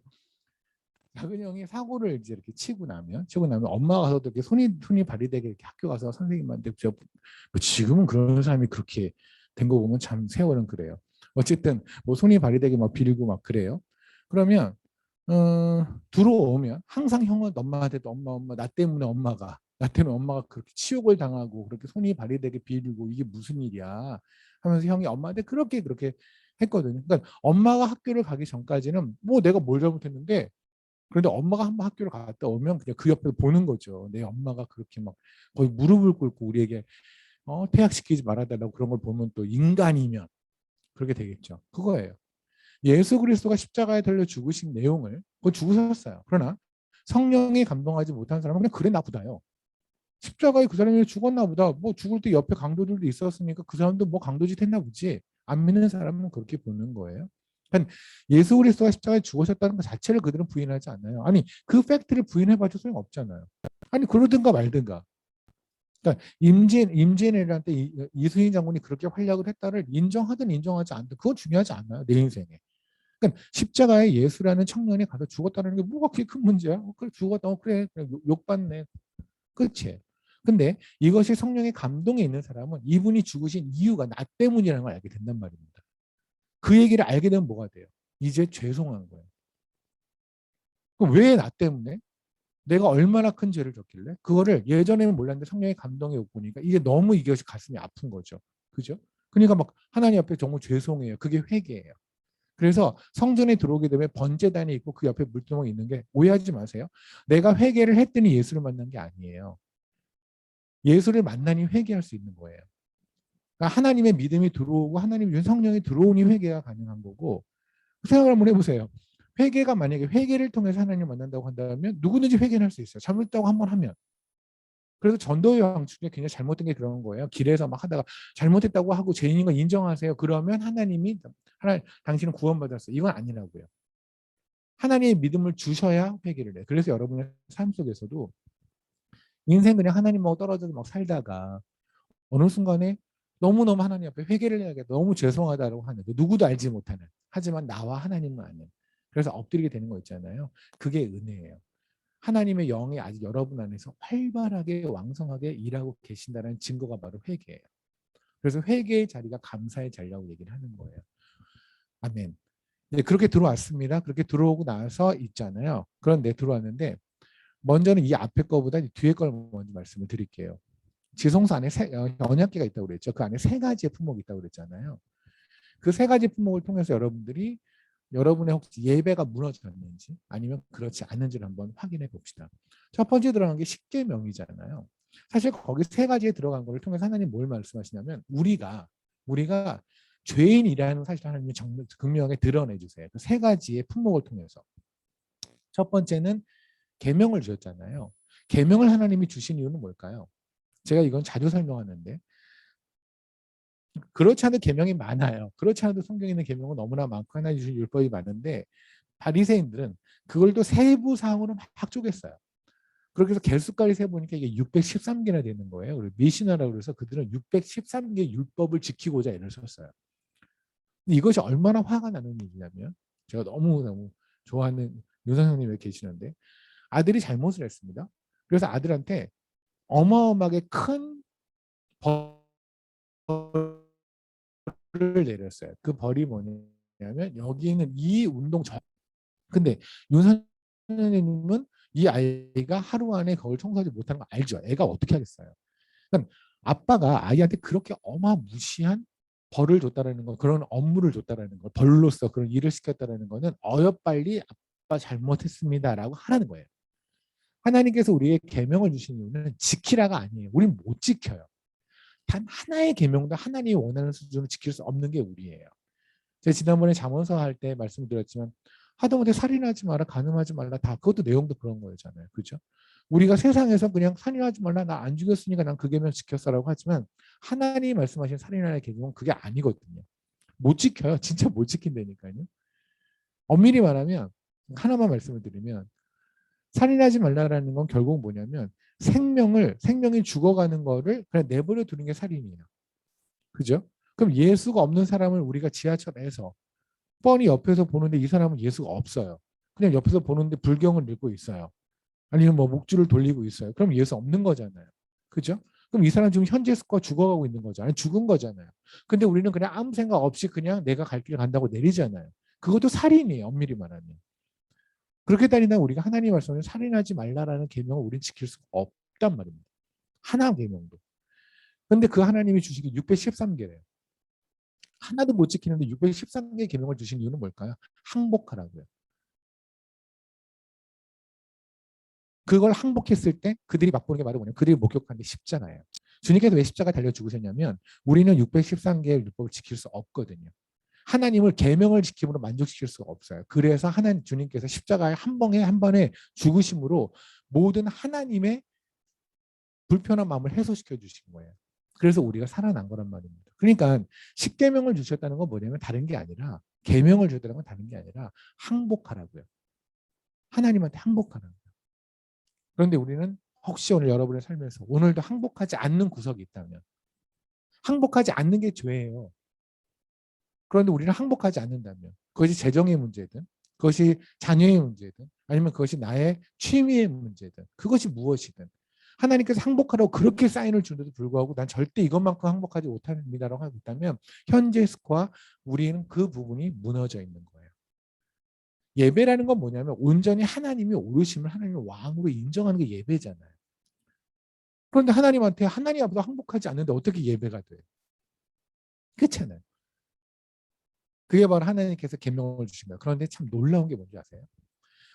작은 형이 사고를 이제 이렇게 치고 나면 엄마가 가서도 이렇게 손이 발이되게 이렇게 학교 가서 선생님한테 뭐 지금은 그런 사람이 그렇게 된 거 보면 참 세월은 그래요. 어쨌든 뭐 손이 발이되게 막 빌고 막 그래요. 그러면 들어오면 항상 형은 엄마한테도 엄마 나 때문에 엄마가 그렇게 치욕을 당하고 그렇게 손이 발이되게 빌고 이게 무슨 일이야 하면서 형이 엄마한테 그렇게 했거든요. 그러니까 엄마가 학교를 가기 전까지는 뭐 내가 뭘 잘못했는데 그런데 엄마가 한번 학교를 갔다 오면 그냥 그 옆에서 보는 거죠. 내 엄마가 그렇게 막 거의 무릎을 꿇고 우리에게 퇴학시키지 말아달라고 그런 걸 보면 또 인간이면 그렇게 되겠죠. 그거예요. 예수 그리스도가 십자가에 달려 죽으신 내용을 그거 죽으셨어요. 그러나 성령이 감동하지 못한 사람은 그냥 그래 나보다요. 십자가에 그 사람이 죽었나 보다. 뭐 죽을 때 옆에 강도들도 있었으니까 그 사람도 뭐 강도짓 했나 보지. 안 믿는 사람은 그렇게 보는 거예요. 그러니까 예수 그리스도가 십자가에 죽으셨다는 것 자체를 그들은 부인하지 않아요. 아니 그 팩트를 부인해봐도 소용없잖아요. 아니 그러든가 말든가. 그러니까 임진왜란때 이순신 장군이 그렇게 활약을 했다를 인정하든 인정하지 않든 그건 중요하지 않아요. 내 인생에. 그러니까 십자가에 예수라는 청년이 가서 죽었다는 게 뭐가 그렇게 큰 문제야? 그래 죽었다. 그래 욕받네. 끝이에요. 근데 이것이 성령의 감동에 있는 사람은 이분이 죽으신 이유가 나 때문이라는 걸 알게 된단 말입니다. 그 얘기를 알게 되면 뭐가 돼요? 이제 죄송한 거예요. 그럼 왜 나 때문에? 내가 얼마나 큰 죄를 졌길래? 그거를 예전에는 몰랐는데 성령의 감동에 보니까 이게 너무 이것이 가슴이 아픈 거죠. 그죠? 그러니까 막 하나님 앞에 정말 죄송해요. 그게 회개예요. 그래서 성전에 들어오게 되면 번제단이 있고 그 옆에 물두멍이 있는 게 오해하지 마세요. 내가 회개를 했더니 예수를 만난 게 아니에요. 예수를 만나니 회개할 수 있는 거예요. 그러니까 하나님의 믿음이 들어오고 하나님의 성령이 들어오니 회개가 가능한 거고 생각을 한번 해보세요. 회개가 만약에 회개를 통해서 하나님을 만난다고 한다면 누구든지 회개를 할 수 있어요. 잘못했다고 한번 하면. 그래서 전도의 왕 중에 굉장히 잘못된 게 그런 거예요. 길에서 막 하다가 잘못했다고 하고 죄인인 걸 인정하세요. 그러면 하나님이 당신은 구원받았어요. 이건 아니라고요. 하나님의 믿음을 주셔야 회개를 해요. 그래서 여러분의 삶 속에서도 인생 그냥 하나님하고 떨어져서 막 살다가 어느 순간에 너무너무 하나님 앞에 회개를 해야겠다. 너무 죄송하다고 하는 누구도 알지 못하는 하지만 나와 하나님만 아는 그래서 엎드리게 되는 거 있잖아요. 그게 은혜예요. 하나님의 영이 아직 여러분 안에서 활발하게 왕성하게 일하고 계신다는 증거가 바로 회개예요. 그래서 회개의 자리가 감사의 자리라고 얘기를 하는 거예요. 아멘. 네, 그렇게 들어왔습니다. 그렇게 들어오고 나서 있잖아요. 그런데 들어왔는데 먼저는 이 앞에 거보다 뒤에 걸 먼저 말씀을 드릴게요. 지성소 안에 언약궤가 있다고 그랬죠. 그 안에 세 가지의 품목이 있다고 그랬잖아요. 그 세 가지 품목을 통해서 여러분들이 여러분의 혹시 예배가 무너졌는지 아니면 그렇지 않는지를 한번 확인해 봅시다. 첫 번째 들어간 게 십계명이잖아요. 사실 거기 세 가지에 들어간 거를 통해서 하나님 뭘 말씀하시냐면 우리가 죄인이라는 사실을 하나님이 극명하게 드러내 주세요. 그 세 가지의 품목을 통해서. 첫 번째는 계명을 주셨잖아요. 계명을 하나님이 주신 이유는 뭘까요? 제가 이건 자주 설명하는데 그렇지 않은 계명이 많아요. 그렇지 않아도 성경에 있는 계명은 너무나 많고 하나님 주신 율법이 많은데 바리새인들은 그걸 또 세부 사항으로 막 쪼갰어요. 그렇게 해서 개수까지 세보니까 이게 613개나 되는 거예요. 그리고 미시나라고 그래서 그들은 613개 율법을 지키고자 애를 썼어요. 이것이 얼마나 화가 나는 일이냐면 제가 너무너무 좋아하는 윤선생님이 계시는데 아들이 잘못을 했습니다. 그래서 아들한테 어마어마하게 큰 벌을 내렸어요. 그 벌이 뭐냐면 여기 있는 이 운동 근데 윤 선생님은 이 아이가 하루 안에 거울 청소하지 못하는 거 알죠. 애가 어떻게 하겠어요. 그러니까 아빠가 아이한테 그렇게 어마무시한 벌을 줬다라는 거, 그런 업무를 줬다라는 거, 벌로서 그런 일을 시켰다라는 거는 어여빨리 아빠 잘못했습니다라고 하라는 거예요. 하나님께서 우리의 계명을 주신 이유는 지키라가 아니에요. 우리는 못 지켜요. 단 하나의 계명도 하나님이 원하는 수준을 지킬 수 없는 게 우리예요. 제가 지난번에 잠언서 할 때 말씀드렸지만 하다못해 살인하지 마라, 간음하지 말라, 다 그것도 내용도 그런 거잖아요. 그죠? 우리가 세상에서 그냥 살인하지 말라, 나 안 죽였으니까 난 그 계명 지켰어라고 하지만 하나님이 말씀하신 살인하는 계명은 그게 아니거든요. 못 지켜요. 진짜 못 지킨다니까요. 엄밀히 말하면 하나만 말씀을 드리면 살인하지 말라라는 건 결국 뭐냐면 생명이 죽어가는 거를 그냥 내버려 두는 게 살인이에요. 그죠? 그럼 예수가 없는 사람을 우리가 지하철에서 뻔히 옆에서 보는데 이 사람은 예수가 없어요. 그냥 옆에서 보는데 불경을 읽고 있어요. 아니면 뭐 목줄을 돌리고 있어요. 그럼 예수 없는 거잖아요. 그죠? 그럼 이 사람 지금 현재 스코어 죽어가고 있는 거잖아요. 죽은 거잖아요. 근데 우리는 그냥 아무 생각 없이 그냥 내가 갈 길 간다고 내리잖아요. 그것도 살인이에요. 엄밀히 말하면. 그렇게 다니다 우리가 하나님 말씀을 살인하지 말라라는 계명을 우리는 지킬 수가 없단 말입니다. 하나 계명도. 근데 그 하나님이 주신 게 613개래요. 하나도 못 지키는데 613개 계명을 주신 이유는 뭘까요? 항복하라고요. 그걸 항복했을 때 그들이 맛보는 게 바로 뭐냐면 그들이 목격하는 게 십자가예요. 주님께서 왜 십자가 달려 죽으셨냐면 우리는 613개의 율법을 지킬 수 없거든요. 하나님을 계명을 지킴으로 만족시킬 수가 없어요. 그래서 하나님 주님께서 십자가에 한 번에 죽으심으로 모든 하나님의 불편한 마음을 해소시켜 주신 거예요. 그래서 우리가 살아난 거란 말입니다. 그러니까 십계명을 주셨다는 건 뭐냐면 다른 게 아니라 계명을 주셨다는 건 다른 게 아니라 항복하라고요. 하나님한테 항복하라고요. 그런데 우리는 혹시 오늘 여러분의 삶에서 오늘도 항복하지 않는 구석이 있다면 항복하지 않는 게 죄예요. 그런데 우리는 항복하지 않는다면 그것이 재정의 문제든 그것이 자녀의 문제든 아니면 그것이 나의 취미의 문제든 그것이 무엇이든 하나님께서 항복하라고 그렇게 사인을 주는데도 불구하고 난 절대 이것만큼 항복하지 못합니다라고 하고 있다면 현재 스코어 우리는 그 부분이 무너져 있는 거예요. 예배라는 건 뭐냐면 온전히 하나님이 오르심을 하나님의 왕으로 인정하는 게 예배잖아요. 그런데 하나님한테 하나님 앞에서 항복하지 않는데 어떻게 예배가 돼요? 그렇잖아요. 그게 바로 하나님께서 계명을 주신 거예요. 그런데 참 놀라운 게 뭔지 아세요?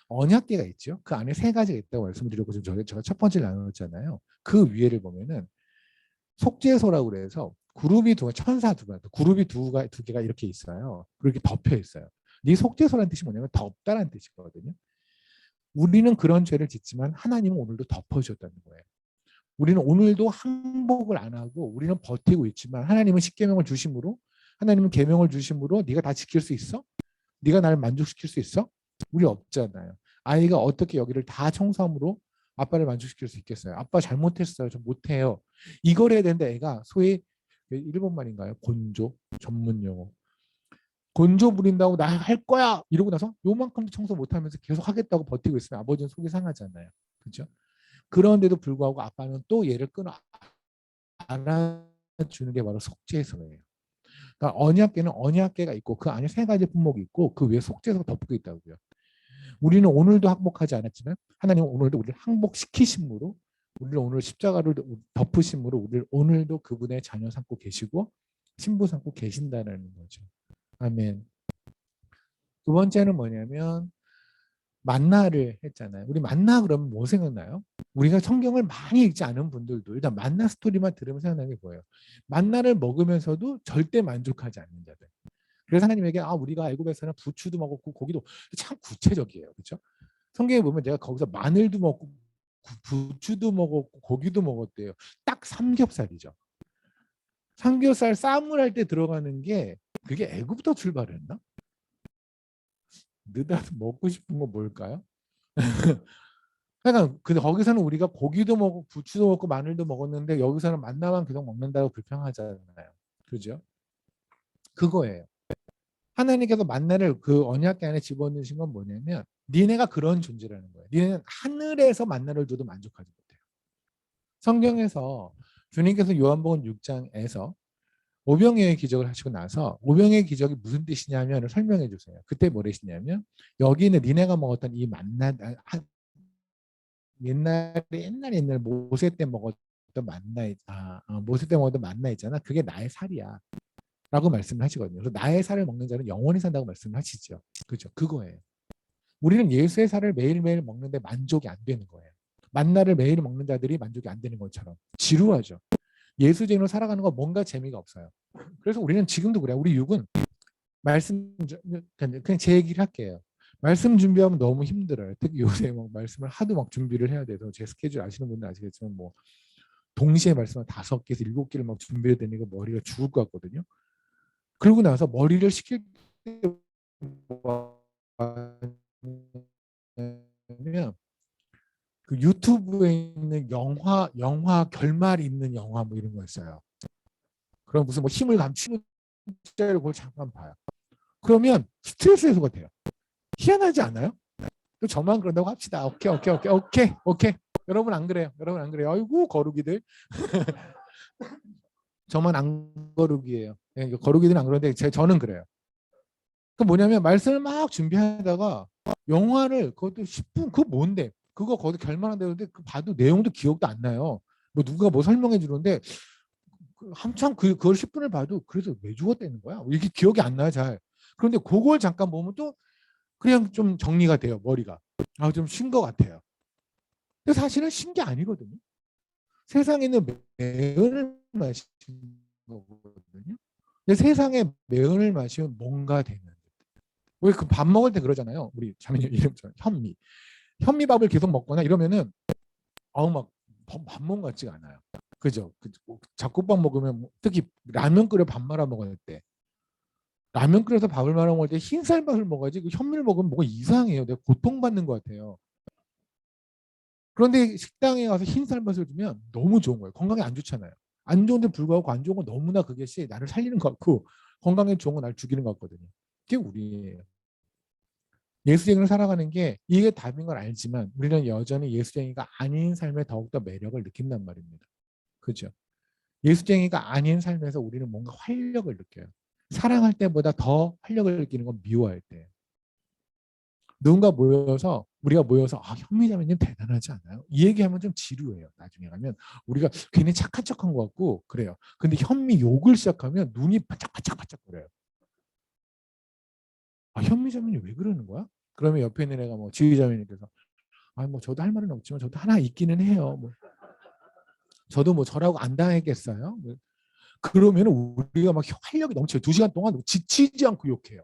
언약궤가 있죠. 그 안에 세 가지가 있다고 말씀드렸고 지금 제가 첫 번째를 나눴잖아요. 그 위에를 보면은 속죄소라고 그래서 그룹이 천사 두 개, 그룹이 두 개가 이렇게 있어요. 그렇게 덮여 있어요. 이 속죄소라는 뜻이 뭐냐면 덮다라는 뜻이거든요. 우리는 그런 죄를 짓지만 하나님은 오늘도 덮어주셨다는 거예요. 우리는 오늘도 항복을 안 하고 우리는 버티고 있지만 하나님은 십계명을 주심으로 하나님은 계명을 주심으로 네가 다 지킬 수 있어? 네가 나를 만족시킬 수 있어? 우리 없잖아요. 아이가 어떻게 여기를 다 청소함으로 아빠를 만족시킬 수 있겠어요? 아빠 잘못했어요. 저 못해요. 이걸 해야 되는데 애가 소위 일본말인가요? 곤조 전문 용어. 곤조 부린다고 나 할 거야 이러고 나서 요만큼도 청소 못하면서 계속 하겠다고 버티고 있으면 아버지는 속이 상하잖아요. 그렇죠? 그런데도 불구하고 아빠는 또 얘를 끊어 안아주는 게 바로 속죄소예요. 그러니까 언약궤는 언약궤가 있고 그 안에 세 가지 품목이 있고 그 위에 속죄소가 덮고 있다고요. 우리는 오늘도 항복하지 않았지만 하나님은 오늘도 우리를 항복시키심으로 우리를 오늘 십자가를 덮으심으로 우리를 오늘도 그분의 자녀 삼고 계시고 신부 삼고 계신다는 거죠. 아멘. 두 번째는 뭐냐면 만나를 했잖아요. 우리 만나 그러면 뭐 생각나요? 우리가 성경을 많이 읽지 않은 분들도 일단 만나 스토리만 들으면 생각나는 게 뭐예요? 만나를 먹으면서도 절대 만족하지 않는 자들. 그래서 하나님에게 우리가 애굽에서는 부추도 먹었고 고기도 참 구체적이에요. 그렇죠? 성경에 보면 내가 거기서 마늘도 먹고 부추도 먹었고 고기도 먹었대요. 딱 삼겹살이죠. 삼겹살 쌈을 할 때 들어가는 게 그게 애굽부터 출발했나? 느닷 먹고 싶은 건 뭘까요? 그러니까 거기서는 우리가 고기도 먹고 부추도 먹고 마늘도 먹었는데 여기서는 만나만 계속 먹는다고 불평하잖아요. 그죠? 그거예요. 하나님께서 만나를 그 언약궤 안에 집어넣으신 건 뭐냐면 니네가 그런 존재라는 거예요. 니네는 하늘에서 만나를 줘도 만족하지 못해요. 성경에서 주님께서 요한복음 6장에서 오병이어의 기적을 하시고 나서 오병이어의 기적이 무슨 뜻이냐면 설명해 주세요. 그때 뭐랬냐면 여기는 니네가 먹었던 이 만나 옛날 모세 때 먹었던 모세 때 먹었던 만나 있잖아. 그게 나의 살이야. 라고 말씀을 하시거든요. 그래서 나의 살을 먹는 자는 영원히 산다고 말씀을 하시죠. 그죠? 그거예요. 우리는 예수의 살을 매일매일 먹는데 만족이 안 되는 거예요. 만나를 매일 먹는 자들이 만족이 안 되는 것처럼 지루하죠. 예수쟁이로 살아가는 거 뭔가 재미가 없어요. 그래서 우리는 지금도 그래요. 우리 육은 말씀 그냥 제 얘기를 할게요. 말씀 준비하면 너무 힘들어요. 특히 요새 막 말씀을 하도 막 준비를 해야 돼서 제 스케줄 아시는 분들 아시겠지만 뭐 동시에 말씀을 5개에서 7개를 막 준비해야 되니까 머리가 죽을 것 같거든요. 그러고 나서 머리를 식힐 때 뭐냐면 그 유튜브에 있는 영화 결말이 있는 영화 뭐 이런 거 있어요. 그럼 무슨 뭐 힘을 감추는 짤을 그걸 잠깐 봐요. 그러면 스트레스 해소가 돼요. 희한하지 않아요? 또 저만 그런다고 합시다. 오케이, 오케이, 오케이, 오케이, 오케이. 여러분 안 그래요? 여러분 안 그래요? 아이고 거루기들. 저만 안 거루기예요. 거루기들은 안 그러는데 저는 그래요. 그 뭐냐면 말씀을 막 준비하다가 영화를 그것도 10분 그거 뭔데? 그거 거기 결말한다는데 그 봐도 내용도 기억도 안 나요. 뭐 누가 뭐 설명해 주는데 한참 그걸 10분을 봐도 그래서 왜 죽었다는 거야? 이게 기억이 안 나요 잘. 그런데 그걸 잠깐 보면 또 그냥 좀 정리가 돼요 머리가. 아 좀 쉰 것 같아요. 근데 사실은 쉰 게 아니거든요. 세상에는 매연을 마시는 거거든요. 근데 세상에 매연을 마시면 뭔가 되는. 왜 그 밥 먹을 때 그러잖아요. 우리 자매님 이름처럼 현미밥을 계속 먹거나 이러면은 아우 막 밥먹은 것 같지가 않아요. 그죠? 잡곡밥 먹으면 특히 라면 끓여 밥 말아 먹을 때 라면 끓여서 밥을 말아 먹을 때 흰쌀밥을 먹어야지 그 현미를 먹으면 뭐가 이상해요. 내가 고통받는 것 같아요. 그런데 식당에 가서 흰쌀밥을 주면 너무 좋은 거예요. 건강에 안 좋잖아요. 안 좋은데 불구하고 안 좋은 건 너무나 그것이 나를 살리는 것 같고 건강에 좋은 건 나를 죽이는 것 같거든요. 그게 우리예요. 예수쟁이로 살아가는 게 이게 답인 걸 알지만 우리는 여전히 예수쟁이가 아닌 삶에 더욱더 매력을 느낀단 말입니다. 그죠? 예수쟁이가 아닌 삶에서 우리는 뭔가 활력을 느껴요. 사랑할 때보다 더 활력을 느끼는 건 미워할 때. 누군가 모여서 우리가 모여서 아 현미자매님 대단하지 않아요? 이 얘기하면 좀 지루해요. 나중에 가면 우리가 괜히 착한 척한 것 같고 그래요. 근데 현미 욕을 시작하면 눈이 반짝반짝반짝거려요. 아 현미자매님 왜 그러는 거야? 그러면 옆에 있는 애가 뭐 지휘자매님께서 아 뭐 저도 할 말은 없지만 저도 하나 있기는 해요. 뭐 저도 뭐 저라고 안 당하겠어요. 뭐 그러면 우리가 막 활력이 넘쳐요. 2시간 동안 지치지 않고 욕해요.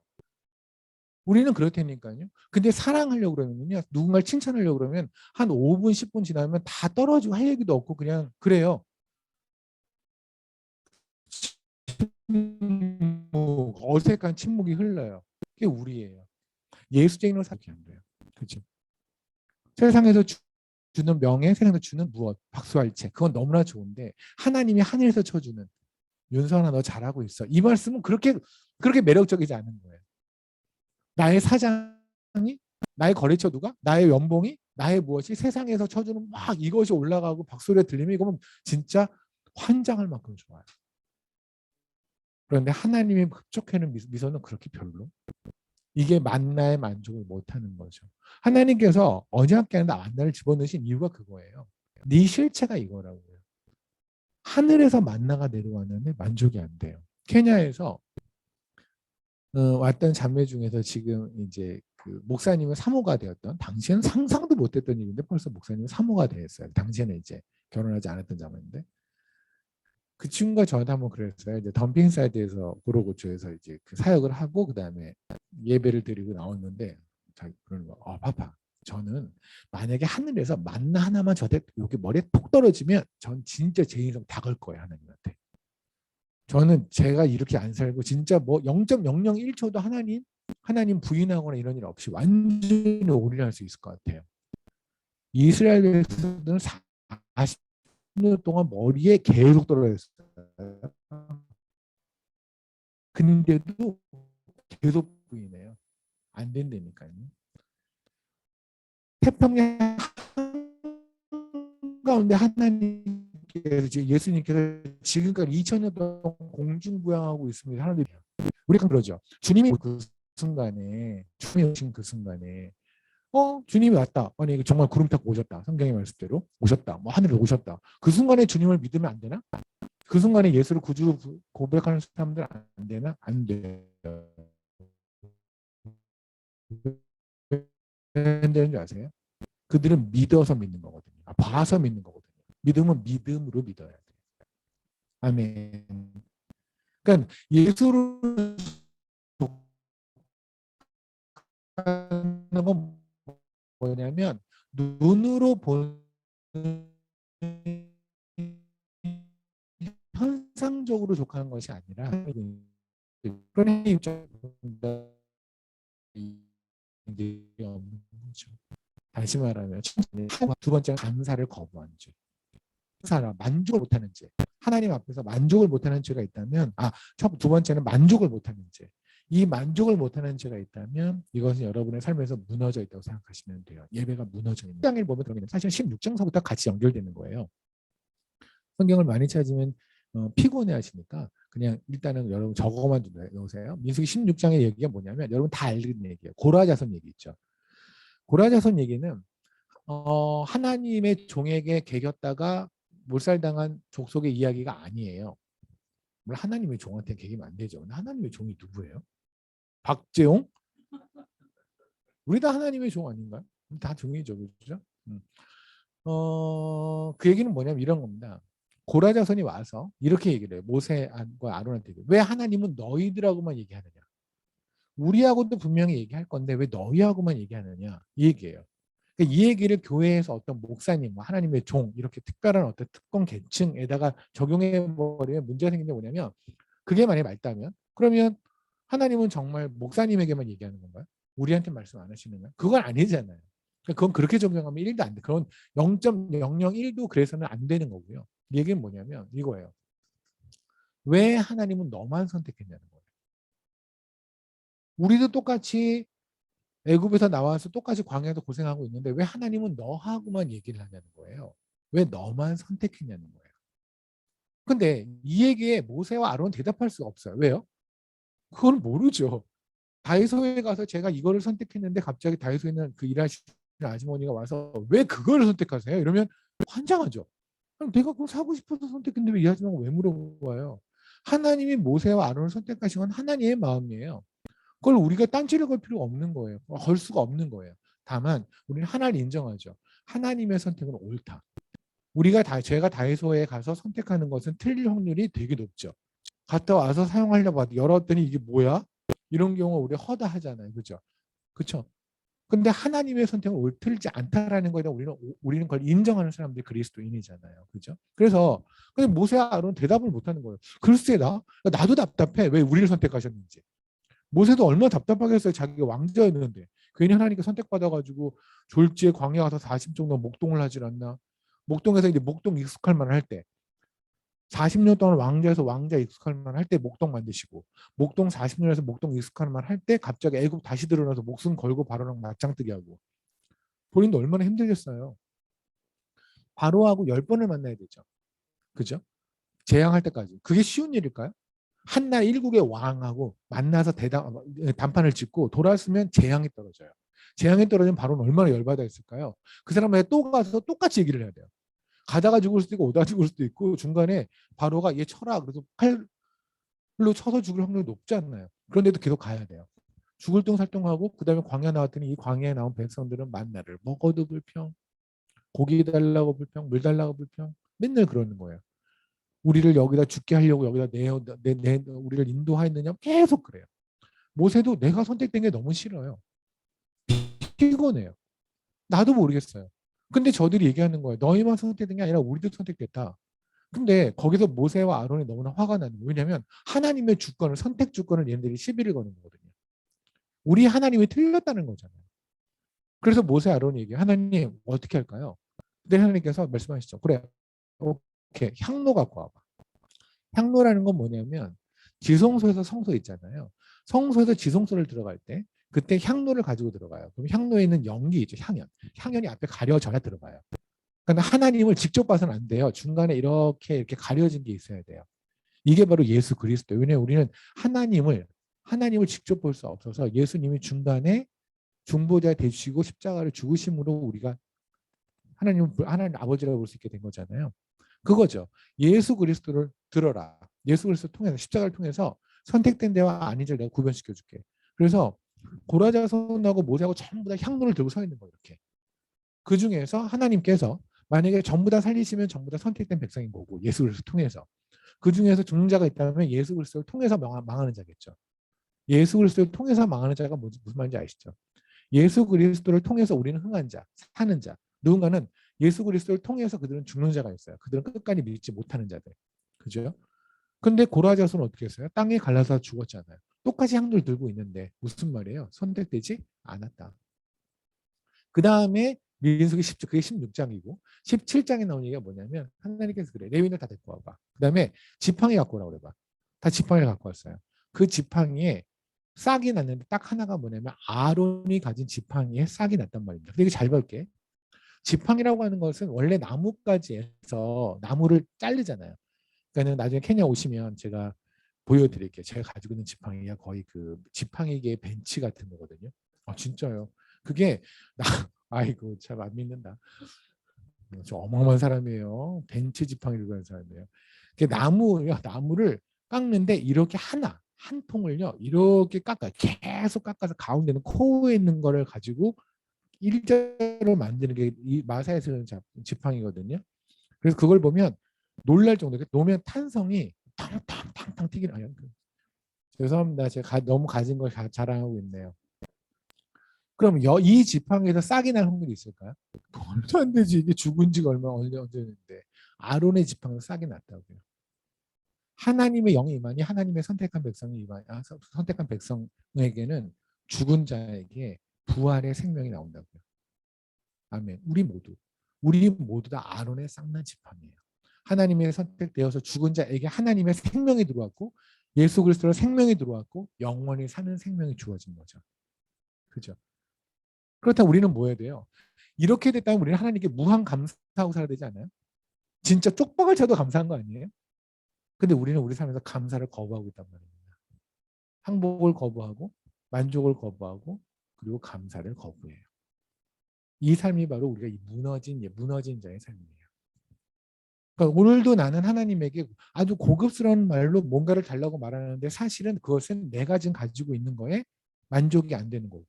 우리는 그렇다니까요. 근데 사랑하려고 그러면요. 누군가를 칭찬하려고 그러면 한 5분, 10분 지나면 다 떨어지고 할 얘기도 없고 그냥 그래요. 어색한 침묵이 흘러요. 그게 우리예요. 예수쟁이로 살게 안 돼요. 그렇죠? 세상에서 주는 명예, 세상에서 주는 무엇, 박수할채 그건 너무나 좋은데 하나님이 하늘에서 쳐주는 윤선아 너 잘하고 있어. 이 말씀은 그렇게 매력적이지 않은 거예요. 나의 사장이 나의 거래처 누가 나의 연봉이 나의 무엇이 세상에서 쳐주는 막 이것이 올라가고 박수를 들리면 이거면 진짜 환장할 만큼 좋아요. 그런데 하나님이 흡족해하는 미소는 그렇게 별로. 이게 만나의 만족을 못하는 거죠. 하나님께서 언약궤 안에 만나를 집어넣으신 이유가 그거예요. 네 실체가 이거라고요. 하늘에서 만나가 내려왔는데 만족이 안 돼요. 케냐에서 왔던 자매 중에서 지금 이제 그 목사님은 사모가 되었던 당시에는 상상도 못했던 일인데 벌써 목사님은 사모가 되었어요. 당시에는 이제 결혼하지 않았던 자매인데 그 친구가 저한테 한번 그랬어요. 이제 덤핑 사이트에서 고로고초에서 이제 그 사역을 하고 그 다음에 예배를 드리고 나왔는데 자기 그러는 거, 파파. 저는 만약에 하늘에서 만나 하나만 저한테 여기 머리에 톡 떨어지면 전 진짜 제 인생 다 걸 거예요 하나님한테. 저는 제가 이렇게 안 살고 진짜 뭐 0.001초도 하나님 부인하거나 이런 일 없이 완전히 올인할 수 있을 것 같아요. 이스라엘에서는 40년 동안 머리에 계속 떨어졌어요. 근데도 계속 부인해요. 안 된다니까요. 태평양 가운데 하나님께서 예수님께서 지금까지 2000년 동안 공중부양하고 있습니다. 하나님 우리가 그러죠. 주님이 그 순간에 주님이 오신 그 순간에 주님이 왔다. 아니 정말 구름 타고 오셨다. 성경의 말씀대로 오셨다. 뭐 하늘에 오셨다. 그 순간에 주님을 믿으면 안 되나? 그 순간에 예수를 구주로 고백하는 사람들 안 되나? 안 돼요. 왜 안 되는 줄 아세요? 그들은 믿어서 믿는 거거든요. 봐서 믿는 거거든요. 믿음은 믿음으로 믿어야 돼요. 아멘. 그러니까 예수를 하는 건 뭐냐면 눈으로 보는 현상적으로 족하는 것이 아니라 그런 입장이 없는 거죠. 다시 말하면 두 번째는 감사를 거부한 죄. 감사라 만족을 못하는 죄. 하나님 앞에서 만족을 못하는 죄가 있다면 두 번째는 만족을 못하는 죄. 이 만족을 못하는 죄가 있다면 이것은 여러분의 삶에서 무너져 있다고 생각하시면 돼요. 예배가 무너져 있는. 16장을 보면 그러면 사실 16장서부터 같이 연결되는 거예요. 성경을 많이 찾으면 피곤해 하시니까 그냥 일단은 여러분 저거만 놓으세요. 민수기 16장의 얘기가 뭐냐면 여러분 다 알는 얘기예요. 고라자손 얘기 있죠. 고라자손 얘기는 하나님의 종에게 개겼다가 몰살당한 족속의 이야기가 아니에요. 물론 하나님의 종한테 개기면 안 되죠. 근데 하나님의 종이 누구예요? 박재홍? 우리 다 하나님의 종 아닌가요? 다 종이죠, 그렇죠? 그 얘기는 뭐냐면 이런 겁니다. 고라자손이 와서 이렇게 얘기를 해요. 모세와 아론한테 왜 하나님은 너희들하고만 얘기하느냐? 우리하고도 분명히 얘기할 건데 왜 너희하고만 얘기하느냐? 이 얘기예요. 이 얘기를 교회에서 어떤 목사님, 하나님의 종 이렇게 특별한 어떤 특권 계층에다가 적용해 버리면 문제가 생기는 게 뭐냐면 그게 만약에 맞다면 그러면 하나님은 정말 목사님에게만 얘기하는 건가요? 우리한테 말씀 안 하시는 거예요? 그건 아니잖아요. 그건 그렇게 적용하면 1도 안 돼. 그건 0.001도 그래서는 안 되는 거고요. 이 얘기는 뭐냐면 이거예요. 왜 하나님은 너만 선택했냐는 거예요. 우리도 똑같이 애굽에서 나와서 똑같이 광야에서 고생하고 있는데 왜 하나님은 너하고만 얘기를 하냐는 거예요. 왜 너만 선택했냐는 거예요. 근데 이 얘기에 모세와 아론은 대답할 수가 없어요. 왜요? 그걸 모르죠. 다이소에 가서 제가 이거를 선택했는데 갑자기 다이소에 있는 그 일하시는 아주머니가 와서 왜 그걸 선택하세요? 이러면 환장하죠. 그럼 내가 그걸 사고 싶어서 선택했는데 왜 이 아주머니가 왜 물어봐요? 하나님이 모세와 아론을 선택하신 건 하나님의 마음이에요. 그걸 우리가 딴지를 걸 필요가 없는 거예요. 걸 수가 없는 거예요. 다만 우리는 하나를 인정하죠. 하나님의 선택은 옳다. 제가 다이소에 가서 선택하는 것은 틀릴 확률이 되게 높죠. 갔다 와서 사용하려고 열었더니 이게 뭐야? 이런 경우 우리 허다하잖아요. 그죠? 그렇죠? 근데 하나님의 선택은 옳지 않다라는 거에 우리는 그걸 인정하는 사람들이 그리스도인이잖아요. 그죠? 그래서 근데 모세와 아론은 대답을 못하는 거예요. 글쎄 나도 답답해. 왜 우리를 선택하셨는지. 모세도 얼마나 답답하겠어요. 자기가 왕자였는데. 괜히 하나님께 선택받아가지고 졸지에 광야 가서 40 정도 목동을 하질 않나. 목동에서 이제 목동 익숙할 만할 때 40년 동안 왕자에서 왕자 익숙할 만할 때 목동 만드시고 목동 40년에서 목동 익숙할 만할 때 갑자기 애굽 다시 들어나서 목숨 걸고 바로랑 맞짱뜨기 하고 본인도 얼마나 힘들겠어요. 바로하고 10번을 만나야 되죠. 그죠? 재앙할 때까지. 그게 쉬운 일일까요? 한날 일국의 왕하고 만나서 단판을 짓고 돌아왔으면 재앙이 떨어져요. 재앙이 떨어지면 바로는 얼마나 열받아 있을까요? 그 사람한테 또 가서 똑같이 얘기를 해야 돼요. 가다가 죽을 수도 있고 오다가 죽을 수도 있고 중간에 바로가 얘 쳐라 그래서 칼로 쳐서 죽을 확률이 높지 않나요? 그런데도 계속 가야 돼요. 죽을 둥살둥하고 그다음에 광야 나왔더니 이 광야에 나온 백성들은 만나를 먹어도 불평, 고기 달라고 불평, 물 달라고 불평 맨날 그러는 거예요. 우리를 여기다 죽게 하려고 여기다 우리를 인도하였느냐 계속 그래요. 모세도 내가 선택된 게 너무 싫어요. 피곤해요. 나도 모르겠어요. 근데 저들이 얘기하는 거예요. 너희만 선택된 게 아니라 우리도 선택됐다. 근데 거기서 모세와 아론이 너무나 화가 나는 거예요. 왜냐하면 하나님의 주권을 선택 주권을 얘네들이 시비를 거는 거거든요. 우리 하나님이 틀렸다는 거잖아요. 그래서 모세 아론이 얘기해요. 하나님 어떻게 할까요? 근데 하나님께서 말씀하시죠. 그래 오케이 향로 갖고 와봐. 향로라는 건 뭐냐면 지성소에서 성소 있잖아요. 성소에서 지성소를 들어갈 때 그때 향로를 가지고 들어가요. 그럼 향로에 있는 연기 있죠. 향연. 향연이 앞에 가려져야 들어가요. 그러니까 하나님을 직접 봐서는 안 돼요. 중간에 이렇게 가려진 게 있어야 돼요. 이게 바로 예수 그리스도. 왜냐하면 우리는 하나님을 직접 볼 수 없어서 예수님이 중간에 중보자 되시고 십자가를 죽으심으로 우리가 하나님 아버지라고 볼 수 있게 된 거잖아요. 그거죠. 예수 그리스도를 들어라. 예수 그리스도를 통해서 십자가를 통해서 선택된 자와 아닌 자를 내가 구별시켜 줄게. 그래서 고라자손하고 모세하고 전부 다 향로를 들고 서 있는 거예요. 이렇게. 그 중에서 하나님께서 만약에 전부 다 살리시면 전부 다 선택된 백성인 거고 예수 그리스도를 통해서. 그 중에서 죽는 자가 있다면 예수 그리스도를 통해서 망하는 자겠죠. 예수 그리스도를 통해서 망하는 자가 무슨 말인지 아시죠? 예수 그리스도를 통해서 우리는 흥한 자, 사는 자. 누군가는 예수 그리스도를 통해서 그들은 죽는 자가 있어요. 그들은 끝까지 믿지 못하는 자들. 그죠? 근데 고라자손은 어떻게 했어요? 땅에 갈라서 죽었잖아요. 똑같이 향도를 들고 있는데 무슨 말이에요? 선택되지 않았다. 그 다음에 민수기 10장, 그게 16장이고 17장에 나온 얘기가 뭐냐면 하나님께서 그래. 레위인을 다 데리고 와봐. 그 다음에 지팡이 갖고 오라고 그래봐. 다 지팡이를 갖고 왔어요. 그 지팡이에 싹이 났는데 딱 하나가 뭐냐면 아론이 가진 지팡이에 싹이 났단 말입니다. 근데 이게 잘 볼게. 지팡이라고 하는 것은 원래 나뭇가지에서 나무를 자르잖아요. 그러니까 나중에 케냐 오시면 제가 보여드릴게요. 제가 가지고 있는 지팡이가 거의 그 지팡이계의 벤치 같은 거거든요. 아 진짜요. 그게 아이고 참 안 믿는다. 저 어마어마한 사람이에요. 벤치 지팡이를 가는 사람이에요. 그 나무를 깎는데 이렇게 한 통을요 이렇게 깎아요. 계속 깎아서 가운데는 코에 있는 거를 가지고 일자로 만드는 게 이 마사에서 지팡이거든요. 그래서 그걸 보면 놀랄 정도로 놓으면 탄성이 탕탕탕탕 튀기는 아니요. 죄송합니다. 제가 너무 가진 걸 자랑하고 있네요. 그럼 이 지팡이에서 싹이 날 확률이 있을까요? 말도 안 되지. 이게 죽은 지가 언제였는데 아론의 지팡이에서 싹이 났다고요. 하나님의 영이 임하니 하나님의 선택한 백성이 임하니 선택한 백성에게는 죽은 자에게 부활의 생명이 나온다고요. 아멘. 우리 모두 다 아론의 쌍난 지팡이에요. 하나님의 선택되어서 죽은 자에게 하나님의 생명이 들어왔고 예수 그리스도로 생명이 들어왔고 영원히 사는 생명이 주어진 거죠. 그죠? 그렇다면 우리는 뭐 해야 돼요? 이렇게 됐다면 우리는 하나님께 무한 감사하고 살아야 되지 않아요? 진짜 쪽박을 쳐도 감사한 거 아니에요? 근데 우리는 우리 삶에서 감사를 거부하고 있단 말입니다. 항복을 거부하고 만족을 거부하고 그리고 감사를 거부해요. 이 삶이 바로 우리가 이 무너진 자의 삶이에요. 그러니까 오늘도 나는 하나님에게 아주 고급스러운 말로 뭔가를 달라고 말하는데 사실은 그것은 내가 지금 가지고 있는 거에 만족이 안 되는 거고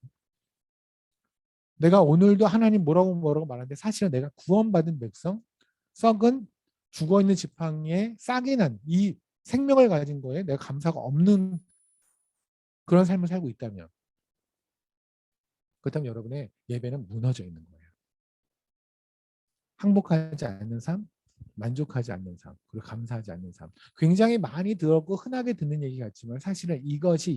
내가 오늘도 하나님 뭐라고 말하는데 사실은 내가 구원받은 백성 썩은 죽어있는 지팡이에 싹이 난 이 생명을 가진 거에 내가 감사가 없는 그런 삶을 살고 있다면 그렇다면 여러분의 예배는 무너져 있는 거예요. 항복하지 않는 삶, 만족하지 않는 삶, 그리고 감사하지 않는 삶. 굉장히 많이 들었고 흔하게 듣는 얘기 같지만 사실은 이것이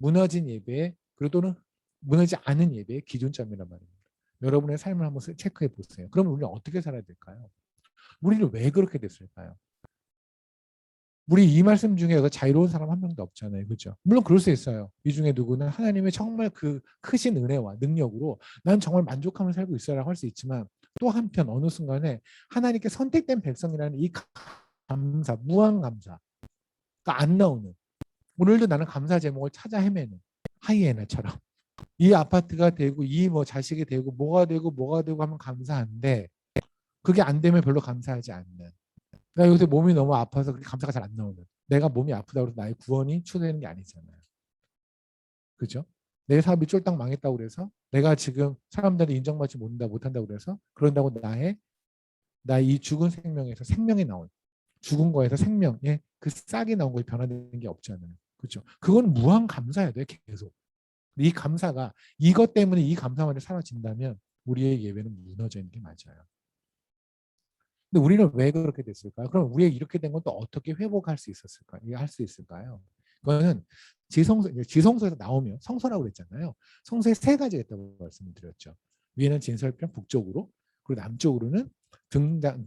무너진 예배, 그리고 또는 무너지지 않은 예배의 기준점이란 말입니다. 여러분의 삶을 한번 체크해 보세요. 그럼 우리는 어떻게 살아야 될까요? 우리는 왜 그렇게 됐을까요? 우리 이 말씀 중에 자유로운 사람 한 명도 없잖아요. 그렇죠? 물론 그럴 수 있어요. 이 중에 누구는 하나님의 정말 그 크신 은혜와 능력으로 난 정말 만족하며 살고 있어라고 할 수 있지만 또 한편 어느 순간에 하나님께 선택된 백성이라는 이 감사, 무한 감사가 안 나오는 오늘도 나는 감사 제목을 찾아 헤매는 하이에나처럼 이 아파트가 되고 이 뭐 자식이 되고 뭐가 되고 하면 감사한데 그게 안 되면 별로 감사하지 않는 나 요새 몸이 너무 아파서 그렇게 감사가 잘 안 나오는 내가 몸이 아프다고 해서 나의 구원이 추구되는 게 아니잖아요. 그죠? 내 사업이 쫄딱 망했다고 그래서 내가 지금 사람들한테 인정받지 못한다고 그래서 그런다고 나의 이 죽은 생명에서 생명이 나온 죽은 거에서 생명의 그 싹이 나온 거에 변화되는 게 없잖아요. 그렇죠? 그건 무한 감사해야 돼 계속. 이 감사가 이것 때문에 이 감사만을 사라진다면 우리의 예배는 무너져 있는 게 맞아요. 근데 우리는 왜 그렇게 됐을까요? 그럼 우리가 이렇게 된 건 또 어떻게 회복할 수 있었을까요? 이게 할 수 있을까요? 그거는 지성소에서 나오면 성소라고 그랬잖아요. 성소에 세 가지가 있다고 말씀을 드렸죠. 위에는 진설병 북쪽으로 그리고 남쪽으로는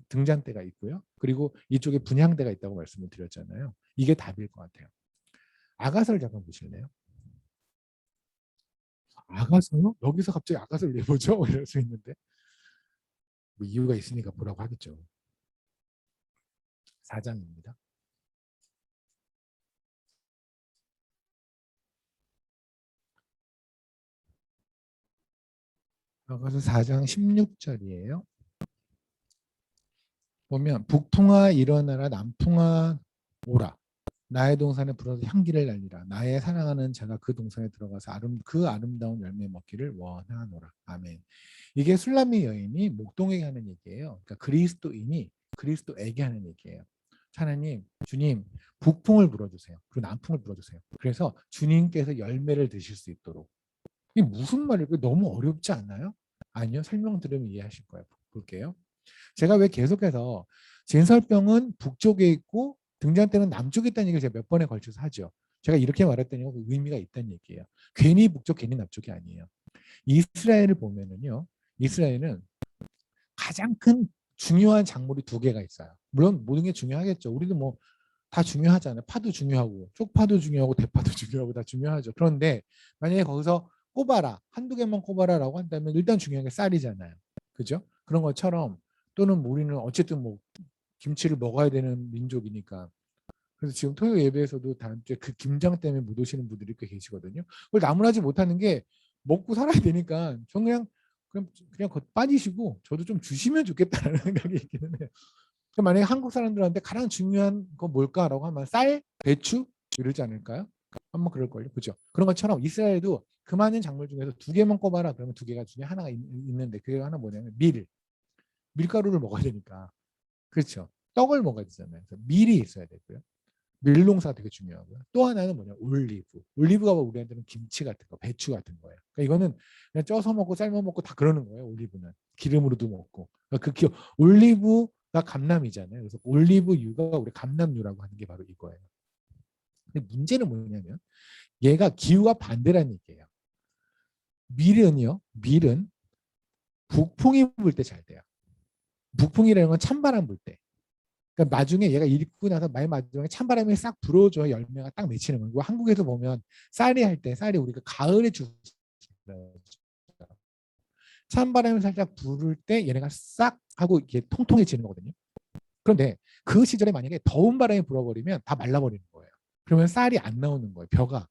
등잔대가 있고요. 그리고 이쪽에 분향대가 있다고 말씀을 드렸잖아요. 이게 답일 것 같아요. 아가서를 잠깐 보실래요? 아가서요? 여기서 갑자기 아가서를 왜 보죠? 이럴 수 있는데 뭐 이유가 있으니까 보라고 하겠죠. 4장입니다. 아가서 4장 16절이에요. 보면 북풍아 일어나라 남풍아 오라 나의 동산에 불어서 향기를 날리라 나의 사랑하는 자가 그 동산에 들어가서 그 아름다운 열매 먹기를 원하노라. 아멘. 이게 술람미 여인이 목동에게 하는 얘기예요. 그러니까 그리스도인이 그리스도에게 하는 얘기예요. 하나님, 주님, 북풍을 불어주세요. 그리고 남풍을 불어주세요. 그래서 주님께서 열매를 드실 수 있도록. 이게 무슨 말일까요? 너무 어렵지 않나요? 아니요. 설명 들으면 이해하실 거예요. 볼게요. 제가 왜 계속해서 진설병은 북쪽에 있고 등잔대는 남쪽에 있다는 얘기를 제가 몇 번에 걸쳐서 하죠. 제가 이렇게 말했더니 의미가 있다는 얘기예요. 괜히 북쪽, 괜히 남쪽이 아니에요. 이스라엘을 보면은요. 이스라엘은 가장 큰 중요한 작물이 두 개가 있어요. 물론 모든 게 중요하겠죠. 우리도 뭐 다 중요하잖아요. 파도 중요하고 쪽파도 중요하고 대파도 중요하고 다 중요하죠. 그런데 만약에 거기서 꼽아라. 한두 개만 꼽아라라고 한다면 일단 중요한 게 쌀이잖아요. 그죠? 그런 것처럼 또는 우리는 어쨌든 뭐 김치를 먹어야 되는 민족이니까 그래서 지금 토요 예배에서도 다음 주에 그 김장 때문에 못 오시는 분들이 꽤 계시거든요. 그걸 나무라지 못하는 게 먹고 살아야 되니까 전 그냥 빠지시고 저도 좀 주시면 좋겠다는 생각이 있기는 해요. 만약에 한국 사람들한테 가장 중요한 거 뭘까라고 하면 쌀, 배추 이러지 않을까요? 한번 그럴걸요. 그죠? 그런 것처럼 이스라엘도 그 많은 작물 중에서 두 개만 꼽아라. 그러면 두 개가 중에 하나가 있는데 그게 하나 뭐냐면 밀가루를 먹어야 되니까. 그렇죠. 떡을 먹어야 되잖아요. 그래서 밀이 있어야 되고요. 밀농사 되게 중요하고요. 또 하나는 뭐냐 올리브. 올리브가 우리한테는 김치 같은 거, 배추 같은 거예요. 그러니까 이거는 그냥 쪄서 먹고 삶아 먹고 다 그러는 거예요. 올리브는 기름으로도 먹고. 그러니까 올리브가 감남이잖아요. 그래서 올리브유가 우리 감남유라고 하는 게 바로 이거예요. 근데 문제는 뭐냐면 얘가 기후가 반대라는 얘기예요. 밀은 북풍이 불 때 잘 돼요. 북풍이라는 건 찬바람 불 때. 그러니까 나중에 얘가 익고 나서 맨 마지막에 찬바람이 싹 불어줘야 열매가 딱 맺히는 거예요. 한국에서 보면 쌀이 우리가 가을에 주잖아요. 찬바람이 살짝 부를 때 얘네가 싹 하고 이렇게 통통해지는 거거든요. 그런데 그 시절에 만약에 더운 바람이 불어버리면 다 말라버리는 거예요. 그러면 쌀이 안 나오는 거예요. 벼가.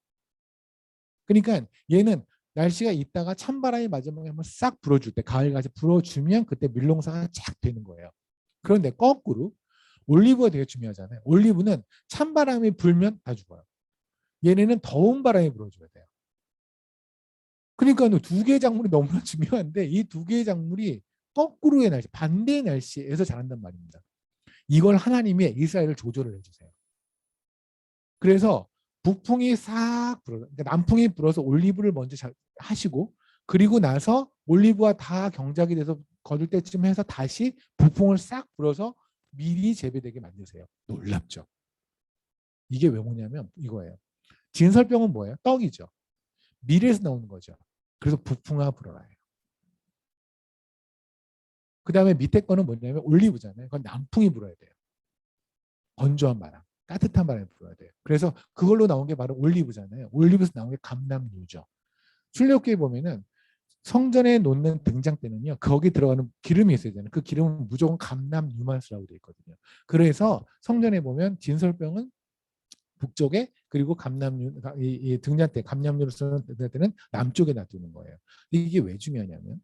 그러니까 얘는 날씨가 있다가 찬바람이 마지막에 한번 싹 불어줄 때 가을같이 불어주면 그때 밀농사가 쫙 되는 거예요. 그런데 거꾸로 올리브가 되게 중요하잖아요. 올리브는 찬바람이 불면 다 죽어요. 얘네는 더운 바람이 불어줘야 돼요. 그러니까 두 개의 작물이 너무나 중요한데 이 두 개의 작물이 거꾸로의 날씨, 반대의 날씨에서 자란단 말입니다. 이걸 하나님이 이스라엘을 조절을 해주세요. 그래서 북풍이 싹 불어, 그러니까 남풍이 불어서 올리브를 먼저 하시고 그리고 나서 올리브가 다 경작이 돼서 거둘 때쯤 해서 다시 북풍을 싹 불어서 미리 재배되게 만드세요. 놀랍죠. 이게 왜 뭐냐면 이거예요. 진설병은 뭐예요? 떡이죠. 밀에서 나오는 거죠. 그래서 북풍아 불어라요. 그 다음에 밑에 거는 뭐냐면 올리브잖아요. 그건 남풍이 불어야 돼요. 건조한 바람, 따뜻한 바람이 불어야 돼요. 그래서 그걸로 나온 게 바로 올리브잖아요. 올리브에서 나온 게 감람유죠. 출애굽기에 보면은 성전에 놓는 등장 때는요. 거기 들어가는 기름이 있어야 되는 그 기름은 무조건 감람유만 쓰라고 되어 있거든요. 그래서 성전에 보면 진설병은 북쪽에 그리고 감남유 이 등잔대 감남유를 쓰는 때는 남쪽에 놔두는 거예요. 이게 왜 중요하냐면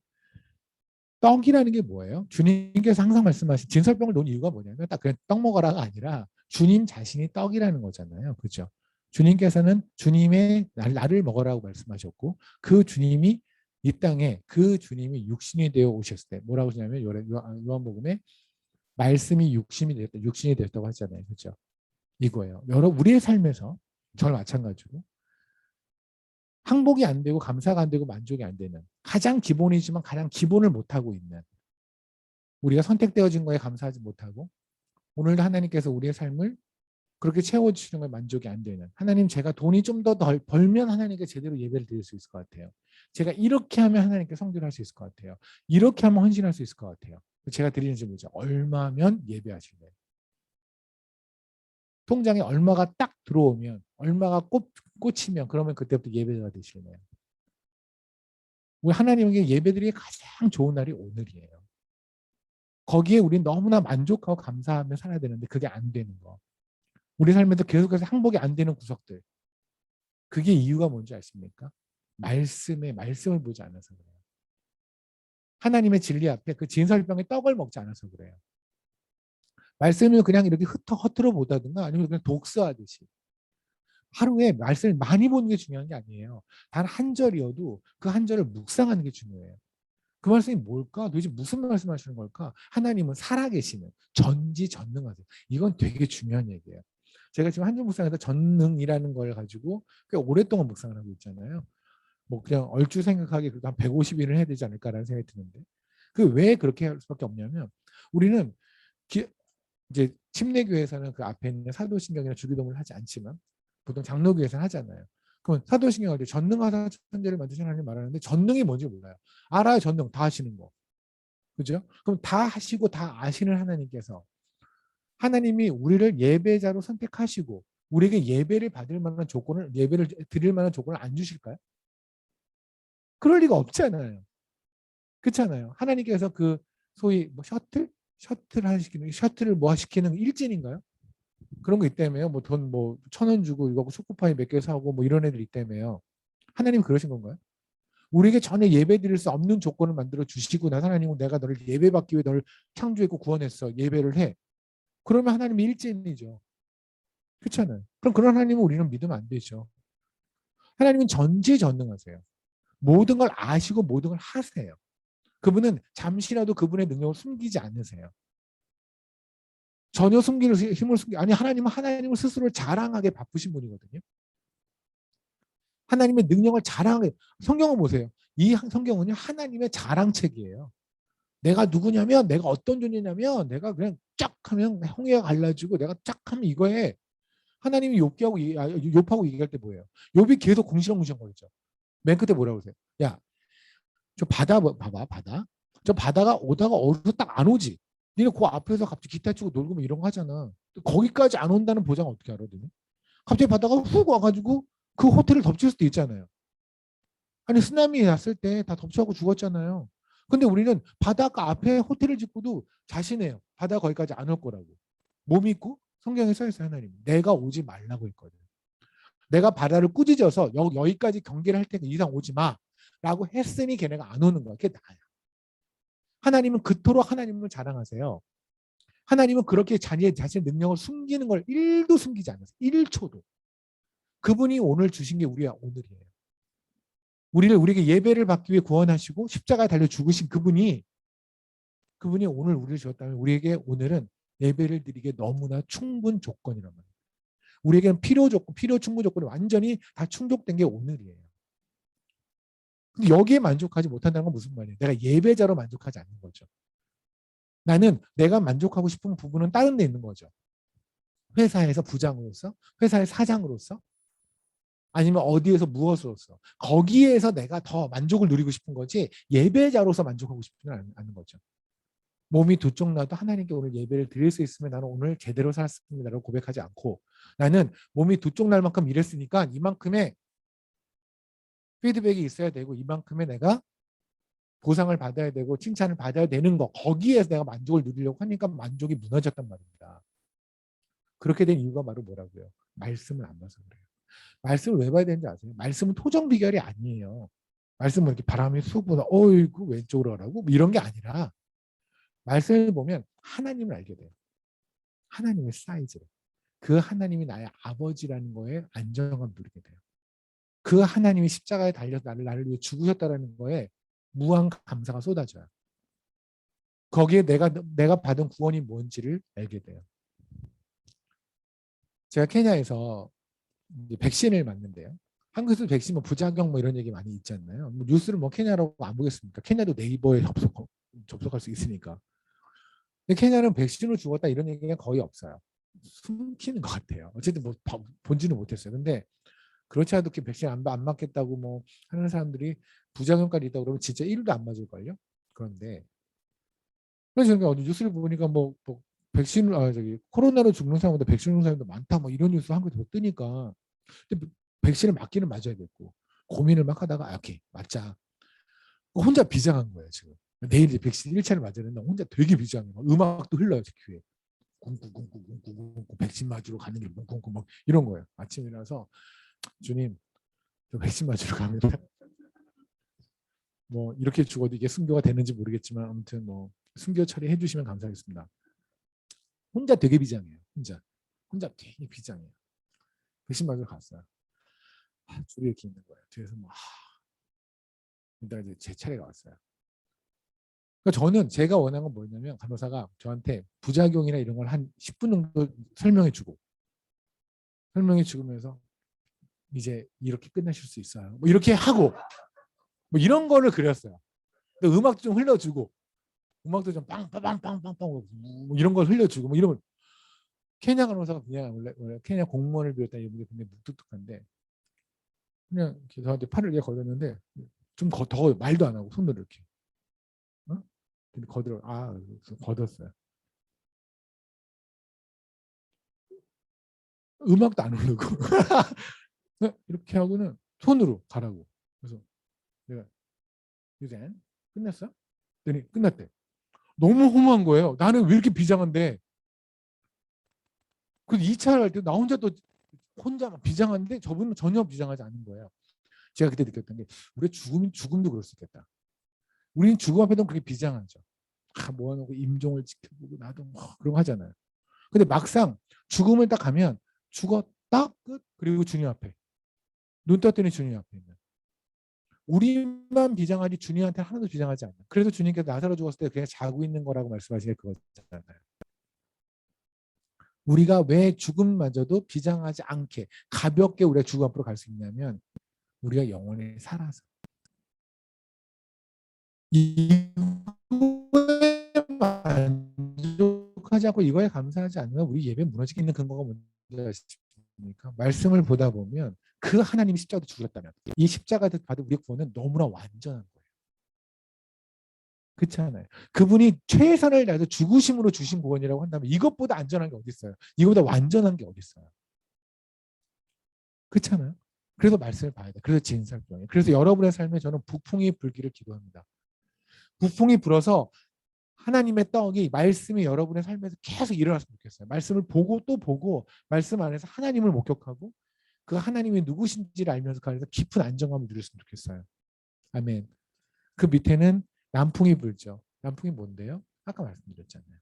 떡이라는 게 뭐예요? 주님께서 항상 말씀하신 진설병을 놓은 이유가 뭐냐면 딱 그냥 떡 먹어라가 아니라 주님 자신이 떡이라는 거잖아요. 그렇죠? 주님께서는 주님의 나를 먹어라고 말씀하셨고 그 주님이 이 땅에 그 주님이 육신이 되어 오셨을 때 뭐라고 하냐면 요한복음에 말씀이 육신이 되었다고 하잖아요. 그렇죠? 이거예요. 우리의 삶에서 저와 마찬가지로 항복이 안 되고 감사가 안 되고 만족이 안 되는 가장 기본이지만 가장 기본을 못하고 있는 우리가 선택되어진 거에 감사하지 못하고 오늘도 하나님께서 우리의 삶을 그렇게 채워주시는 거에 만족이 안 되는 하나님 제가 돈이 좀 더 벌면 하나님께 제대로 예배를 드릴 수 있을 것 같아요. 제가 이렇게 하면 하나님께 성결할 수 있을 것 같아요. 이렇게 하면 헌신할 수 있을 것 같아요. 제가 드리는 질문이죠. 얼마면 예배하실래요? 통장에 얼마가 딱 들어오면 얼마가 꽂히면 그러면 그때부터 예배가 되시네요. 우리 하나님에게 예배드리기 가장 좋은 날이 오늘이에요. 거기에 우리 너무나 만족하고 감사하며 살아야 되는데 그게 안 되는 거. 우리 삶에서 계속해서 항복이 안 되는 구석들. 그게 이유가 뭔지 아십니까? 말씀을 보지 않아서 그래요. 하나님의 진리 앞에 그 진설병에 떡을 먹지 않아서 그래요. 말씀을 그냥 이렇게 허투루 보다든가 아니면 그냥 독서하듯이. 하루에 말씀을 많이 보는 게 중요한 게 아니에요. 단 한 절이어도 그 한 절을 묵상하는 게 중요해요. 그 말씀이 뭘까? 도대체 무슨 말씀하시는 걸까? 하나님은 살아계시는 전지전능하세요. 이건 되게 중요한 얘기예요. 제가 지금 한중 묵상에서 전능이라는 걸 가지고 꽤 오랫동안 묵상을 하고 있잖아요. 뭐 그냥 얼추 생각하기 그래도 한 150일을 해야 되지 않을까라는 생각이 드는데 그 왜 그렇게 할 수밖에 없냐면 우리는 이제 침례교회에서는 그 앞에 있는 사도신경이나 주기도문을 하지 않지만 보통 장로교회에서는 하잖아요. 그럼 사도신경 할 때 전능하사 천재를 만드신 하나님 말하는데 전능이 뭔지 몰라요. 알아요. 전능 다 하시는 거. 그죠? 그럼 다 하시고 다 아시는 하나님께서 하나님이 우리를 예배자로 선택하시고 우리에게 예배를 받을 만한 조건을 예배를 드릴 만한 조건을 안 주실까요? 그럴 리가 없잖아요. 그렇잖아요. 하나님께서 그 소위 뭐 셔틀 하시키는 셔틀을 뭐 시키는 일진인가요? 그런 거 있다며요. 뭐 돈 뭐 1,000원 주고 이거 초코파이 몇 개 사고 뭐 이런 애들 있다며요. 하나님 그러신 건가요? 우리에게 전혀 예배 드릴 수 없는 조건을 만들어 주시고 나 하나님은 내가 너를 예배받기 위해 너를 창조했고 구원했어. 예배를 해. 그러면 하나님이 일진이죠. 그렇잖아요. 그럼 그런 하나님은 우리는 믿으면 안 되죠. 하나님은 전지전능하세요. 모든 걸 아시고 모든 걸 하세요. 그분은 잠시라도 그분의 능력을 숨기지 않으세요. 전혀 숨기는 힘을 숨기 아니 하나님은 하나님을 스스로 자랑하게 바쁘신 분이거든요. 하나님의 능력을 자랑하게 성경을 보세요. 이 성경은요 하나님의 자랑책이에요. 내가 누구냐면 내가 어떤 존재냐면 내가 그냥 쫙 하면 홍해가 갈라지고 내가 쫙 하면 이거에 하나님이 욥하고 얘기할 때 뭐예요? 욥이 계속 궁시렁궁시렁 거리죠. 맨 끝에 뭐라고 그러세요? 야, 저 바다 봐봐 바다. 저 바다가 오다가 어디서 딱 안 오지. 니네 그 앞에서 갑자기 기타 치고 놀고 뭐 이런 거 하잖아. 거기까지 안 온다는 보장 어떻게 알아? 너는? 갑자기 바다가 훅 와가지고 그 호텔을 덮칠 수도 있잖아요. 아니 쓰나미 났을 때 다 덮쳐갖고 죽었잖아요. 근데 우리는 바닷가 앞에 호텔을 짓고도 자신해요. 바다 거기까지 안 올 거라고. 뭐 믿고? 성경에 써있어요. 하나님. 내가 오지 말라고 했거든. 내가 바다를 꾸짖어서 여기까지 경계를 할 테니까 이상 오지 마. 라고 했으니 걔네가 안 오는 거야. 그게 나야. 하나님은 그토록 하나님을 자랑하세요. 하나님은 그렇게 자신의 능력을 숨기는 걸 1도 숨기지 않았어요. 1초도. 그분이 오늘 주신 게 우리가 오늘이에요. 우리에게 예배를 받기 위해 구원하시고 십자가에 달려 죽으신 그분이 오늘 우리를 주었다면 우리에게 오늘은 예배를 드리기에 너무나 충분 조건이란 말이에요. 우리에게는 필요 충분 조건이 완전히 다 충족된 게 오늘이에요. 근데 여기에 만족하지 못한다는 건 무슨 말이에요? 내가 예배자로 만족하지 않는 거죠. 나는 내가 만족하고 싶은 부분은 다른 데 있는 거죠. 회사에서 부장으로서, 회사의 사장으로서, 아니면 어디에서 무엇으로서 거기에서 내가 더 만족을 누리고 싶은 거지 예배자로서 만족하고 싶지는 않은 거죠. 몸이 두 쪽 나도 하나님께 오늘 예배를 드릴 수 있으면 나는 오늘 제대로 살았습니다라고 고백하지 않고 나는 몸이 두 쪽 날 만큼 일했으니까 이만큼의 피드백이 있어야 되고 이만큼의 내가 보상을 받아야 되고 칭찬을 받아야 되는 거 거기에서 내가 만족을 누리려고 하니까 만족이 무너졌단 말입니다. 그렇게 된 이유가 바로 뭐라고요? 말씀을 안 봐서 그래요. 말씀을 왜 봐야 되는지 아세요? 말씀은 토정 비결이 아니에요. 말씀은 이렇게 바람이 쑥 보다 어이구 왼쪽으로 가라고 뭐 이런 게 아니라 말씀을 보면 하나님을 알게 돼요. 하나님의 사이즈를. 그 하나님이 나의 아버지라는 거에 안정감 누리게 돼요. 그 하나님이 십자가에 달려서 나를 위해 죽으셨다는 거에 무한 감사가 쏟아져요. 거기에 내가 받은 구원이 뭔지를 알게 돼요. 제가 케냐에서 백신을 맞는데요. 한국에서 백신 뭐 부작용 뭐 이런 얘기 많이 있지 않나요? 뭐 뉴스를 뭐 케냐라고 안 보겠습니까? 케냐도 네이버에 접속할 수 있으니까. 근데 케냐는 백신을 죽었다 이런 얘기가 거의 없어요. 숨기는 것 같아요. 어쨌든 뭐 본지는 못했어요. 근데 그렇지 않아도 백신 안 맞겠다고 뭐 하는 사람들이 부작용까지 있다고 그러면 진짜 1도 안 맞을걸요? 그런데 그래서 제가 어디 뉴스를 보니까 뭐 백신 저기 코로나로 죽는 사람보다 백신 죽는 사람도 많다 뭐 이런 뉴스 한국에 더 뜨니까 근데 백신을 맞기는 맞아야겠고 고민을 막 하다가 오케이 맞자. 혼자 비장한 거예요 지금. 내일 이제 백신 1차를 맞아야 된다. 혼자 되게 비장해요. 음악도 흘러요 제 귀에. 쿵쿵쿵쿵쿵쿵쿵 백신 맞으러 가는 길 쿵쿵쿵 막 이런 거예요. 아침에 일어나서 주님 저 백신 맞으러 갑니다. 뭐 이렇게 죽어도 이게 순교가 되는지 모르겠지만 아무튼 뭐 순교 처리해 주시면 감사하겠습니다. 혼자 되게 비장해요. 혼자 되게 비장해요. 백신 맞으러 갔어요. 줄이 이렇게 있는 거예요. 뒤에서 뭐 일단 이제 제 차례가 왔어요. 그러니까 저는 제가 원하는 건 뭐냐면 간호사가 저한테 부작용이나 이런 걸 한 10분 정도 설명해 주면서 이제 이렇게 끝내실 수 있어요. 뭐 이렇게 하고 뭐 이런 거를 그렸어요. 음악도 좀 흘려주고 음악도 좀 빵빵빵빵빵 뭐 이런 걸 흘려주고 뭐 이러면 케냐 간호사가 그냥 원래 케냐 공무원을 비롯한 이분이 굉장히 무뚝뚝한데 그냥 이렇게 저한테 팔을 이렇게 걸었는데 좀 더 말도 안 하고 손으로 이렇게 어? 근데 걷었어요. 음악도 안 흐르고 이렇게 하고는 손으로 가라고. 그래서 내가 유젠 끝냈어? 그랬더니 끝났대. 너무 허무한 거예요. 나는 왜 이렇게 비장한데. 그래서 2차를 할 때 나 혼자 또 혼자 막 비장한데 저분은 전혀 비장하지 않은 거예요. 제가 그때 느꼈던 게 우리 죽음도 그럴 수 있겠다. 우리는 죽음 앞에도 그렇게 비장하죠. 모아놓고 임종을 지켜보고 나도 뭐 그런 거 하잖아요. 근데 막상 죽음을 딱 가면 죽었다 끝 그리고 주님 앞에 눈 떴더니 주님 앞에 있는 우리만 비장하지 주님한테 하나도 비장하지 않나. 그래서 주님께서 나사로 죽었을 때 그냥 자고 있는 거라고 말씀하시는 게 그거잖아요. 우리가 왜 죽음마저도 비장하지 않게 가볍게 우리가 죽음 앞으로 갈 수 있냐면 우리가 영원히 살아서 이거에 만족하지 않고 이거에 감사하지 않으면 우리 예배 무너지게 있는 근거가 뭔지 아십니까? 말씀을 보다 보면 그 하나님이 십자가도 죽으셨다면 이 십자가를 받은 우리 구원은 너무나 완전한 거예요. 그렇지 않아요? 그분이 최선을 다해서 죽으심으로 주신 구원이라고 한다면 이것보다 안전한 게 어디 있어요? 이거보다 완전한 게 어디 있어요? 그렇잖아요. 그래서 말씀을 봐야 돼. 그래서 진설병이에요. 그래서 여러분의 삶에 저는 북풍이 불기를 기도합니다. 북풍이 불어서 하나님의 떡이 말씀이 여러분의 삶에서 계속 일어났으면 좋겠어요. 말씀을 보고 또 보고 말씀 안에서 하나님을 목격하고 그 하나님이 누구신지를 알면서 그 안에서 깊은 안정감을 누렸으면 좋겠어요. 아멘. 그 밑에는 남풍이 불죠. 남풍이 뭔데요? 아까 말씀드렸잖아요.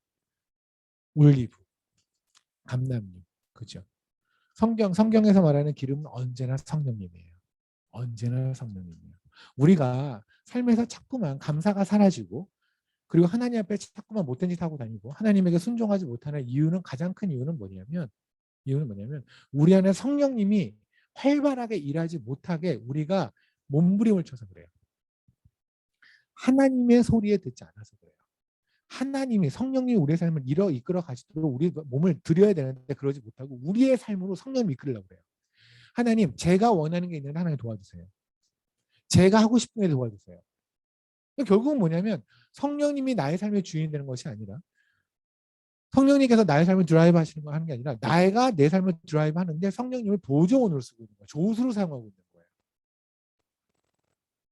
올리브, 감람류, 그죠? 성경에서 말하는 기름은 언제나 성령님이에요. 언제나 성령님이에요. 우리가 삶에서 자꾸만 감사가 사라지고 그리고 하나님 앞에 자꾸만 못된 짓 하고 다니고 하나님에게 순종하지 못하는 이유는 가장 큰 이유는 뭐냐면 우리 안에 성령님이 활발하게 일하지 못하게 우리가 몸부림을 쳐서 그래요. 하나님의 소리에 듣지 않아서 그래요. 하나님이 성령님이 우리의 삶을 이끌어 가시도록 우리 몸을 드려야 되는데 그러지 못하고 우리의 삶으로 성령을 이끌려고 그래요. 하나님 제가 원하는 게 있는데 하나님 도와주세요. 제가 하고 싶은 게 도와주세요. 결국은 뭐냐면 성령님이 나의 삶의 주인이 되는 것이 아니라 성령님께서 나의 삶을 드라이브 하시는 거 하는 게 아니라 내가 내 삶을 드라이브 하는데 성령님을 보조원으로 쓰고 있는 거예요. 조수로 사용하고 있는 거예요.